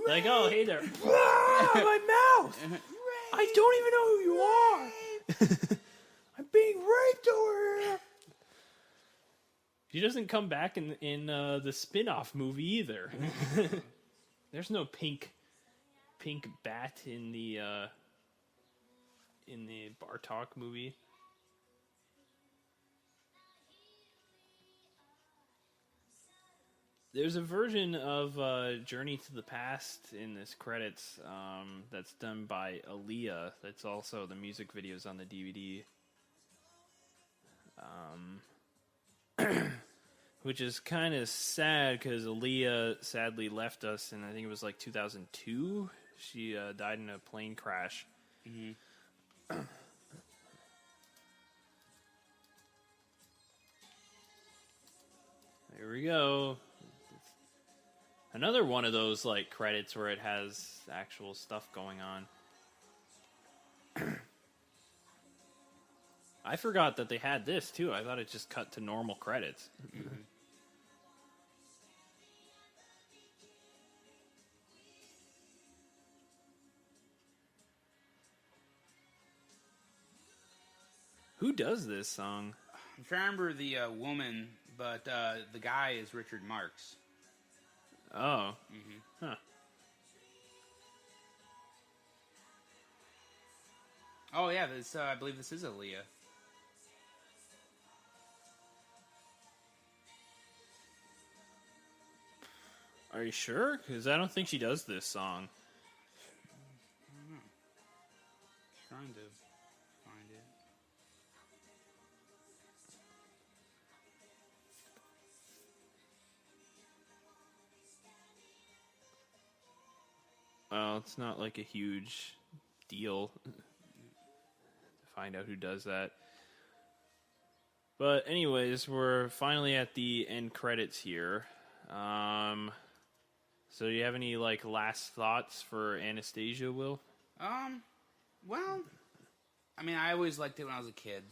Like, oh, hey there. My mouth. I don't even know who you are. I'm being raped over here. She doesn't come back in the spin-off movie either. There's no pink bat in the Bartok movie. There's a version of Journey to the Past in this credits that's done by Aaliyah. That's also the music videos on the DVD. Which is kind of sad because Aaliyah sadly left us in, I think it was like 2002. She died in a plane crash. Mm-hmm. There we go. Another one of those like credits where it has actual stuff going on. I forgot that they had this too. I thought it just cut to normal credits. Mm-hmm. Who does this song? I'm trying to remember the woman, but the guy is Richard Marx. Oh. Mm-hmm. Huh. Oh, yeah, this, I believe this is Aaliyah. Are you sure? Because I don't think she does this song. I don't know. Trying to find it. Well, it's not like a huge deal to find out who does that. But anyways, we're finally at the end credits here. So do you have any like last thoughts for Anastasia, Will? Well, I mean, I always liked it when I was a kid,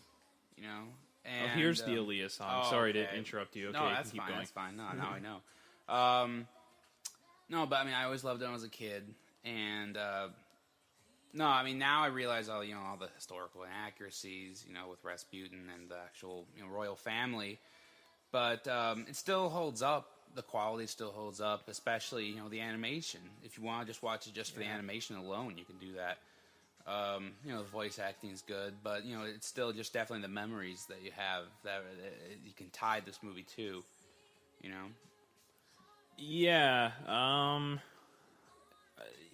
you know. And, here's the Aaliyah song. Sorry to interrupt you. Okay, no, that's keep fine. going. That's fine. No, now I know. No, but I mean, I always loved it when I was a kid, and no, I mean, now I realize all the historical inaccuracies, with Rasputin and the actual royal family, but it still holds up. The quality still holds up, especially the animation. If you want to just watch it just for the animation alone, you can do that. The voice acting is good, but it's still just definitely the memories that you have that you can tie this movie to. Yeah,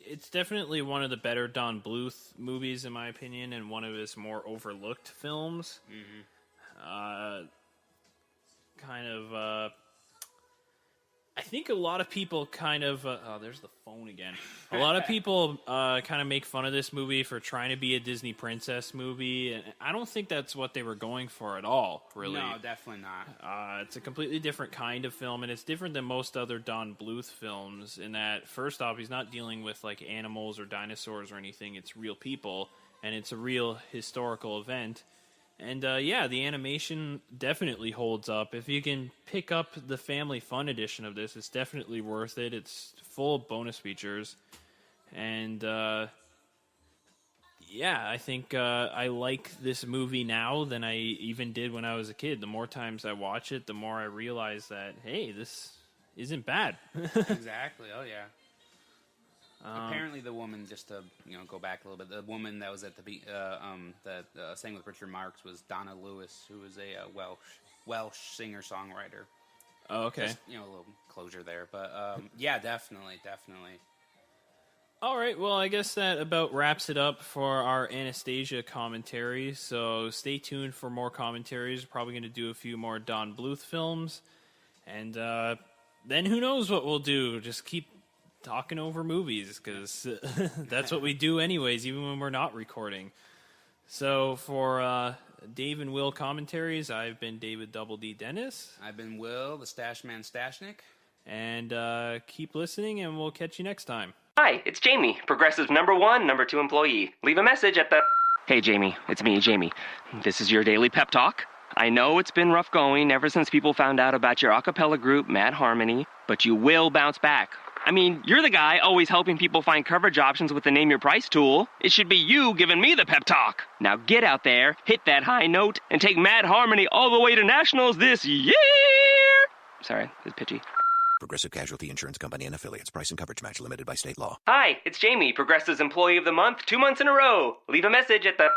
it's definitely one of the better Don Bluth movies, in my opinion, and one of his more overlooked films. Mm-hmm. I think a lot of people kind of... there's the phone again. A lot of people kind of make fun of this movie for trying to be a Disney princess movie, and I don't think that's what they were going for at all, really. No, definitely not. It's a completely different kind of film, and it's different than most other Don Bluth films in that, first off, he's not dealing with like animals or dinosaurs or anything. It's real people, and it's a real historical event. And, the animation definitely holds up. If you can pick up the Family Fun edition of this, it's definitely worth it. It's full of bonus features. And, I think I like this movie now than I even did when I was a kid. The more times I watch it, the more I realize that, hey, this isn't bad. Exactly. Oh yeah. Apparently, the woman, just to go back a little bit, the woman that was at the that sang with Richard Marx was Donna Lewis, who was a Welsh singer-songwriter. Oh, okay. Just, a little closure there, but yeah, definitely. All right, well, I guess that about wraps it up for our Anastasia commentary. So stay tuned for more commentaries. We're probably going to do a few more Don Bluth films, and then who knows what we'll do? Just keep talking over movies, because that's what we do anyways, even when we're not recording. So for Dave and Will commentaries, I've been David Double D Dennis. I've been Will, the Stachman Stachnik. And keep listening, and we'll catch you next time. Hi, it's Jamie, Progressive's #1, #2 employee. Leave a message at the... Hey, Jamie, it's me, Jamie. This is your daily pep talk. I know it's been rough going ever since people found out about your a cappella group, Mad Harmony, but you will bounce back. I mean, you're the guy always helping people find coverage options with the Name Your Price tool. It should be you giving me the pep talk. Now get out there, hit that high note, and take Mad Harmony all the way to nationals this year! Sorry, it's pitchy. Progressive Casualty Insurance Company and Affiliates. Price and coverage match limited by state law. Hi, it's Jamie, Progressive's Employee of the Month, 2 months in a row. Leave a message at the...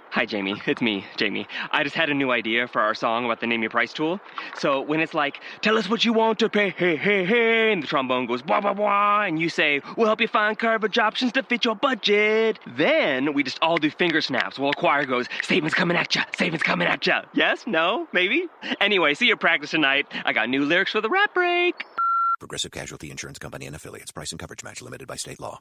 Hi, Jamie. It's me, Jamie. I just had a new idea for our song about the Name Your Price tool. So when it's like, tell us what you want to pay, hey, hey, hey, and the trombone goes, blah, blah, blah, and you say, we'll help you find coverage options to fit your budget. Then we just all do finger snaps while a choir goes, statements coming at ya, statements coming at ya. Yes? No? Maybe? Anyway, see your practice tonight. I got new lyrics for the rap break. Progressive Casualty Insurance Company and Affiliates. Price and coverage match limited by state law.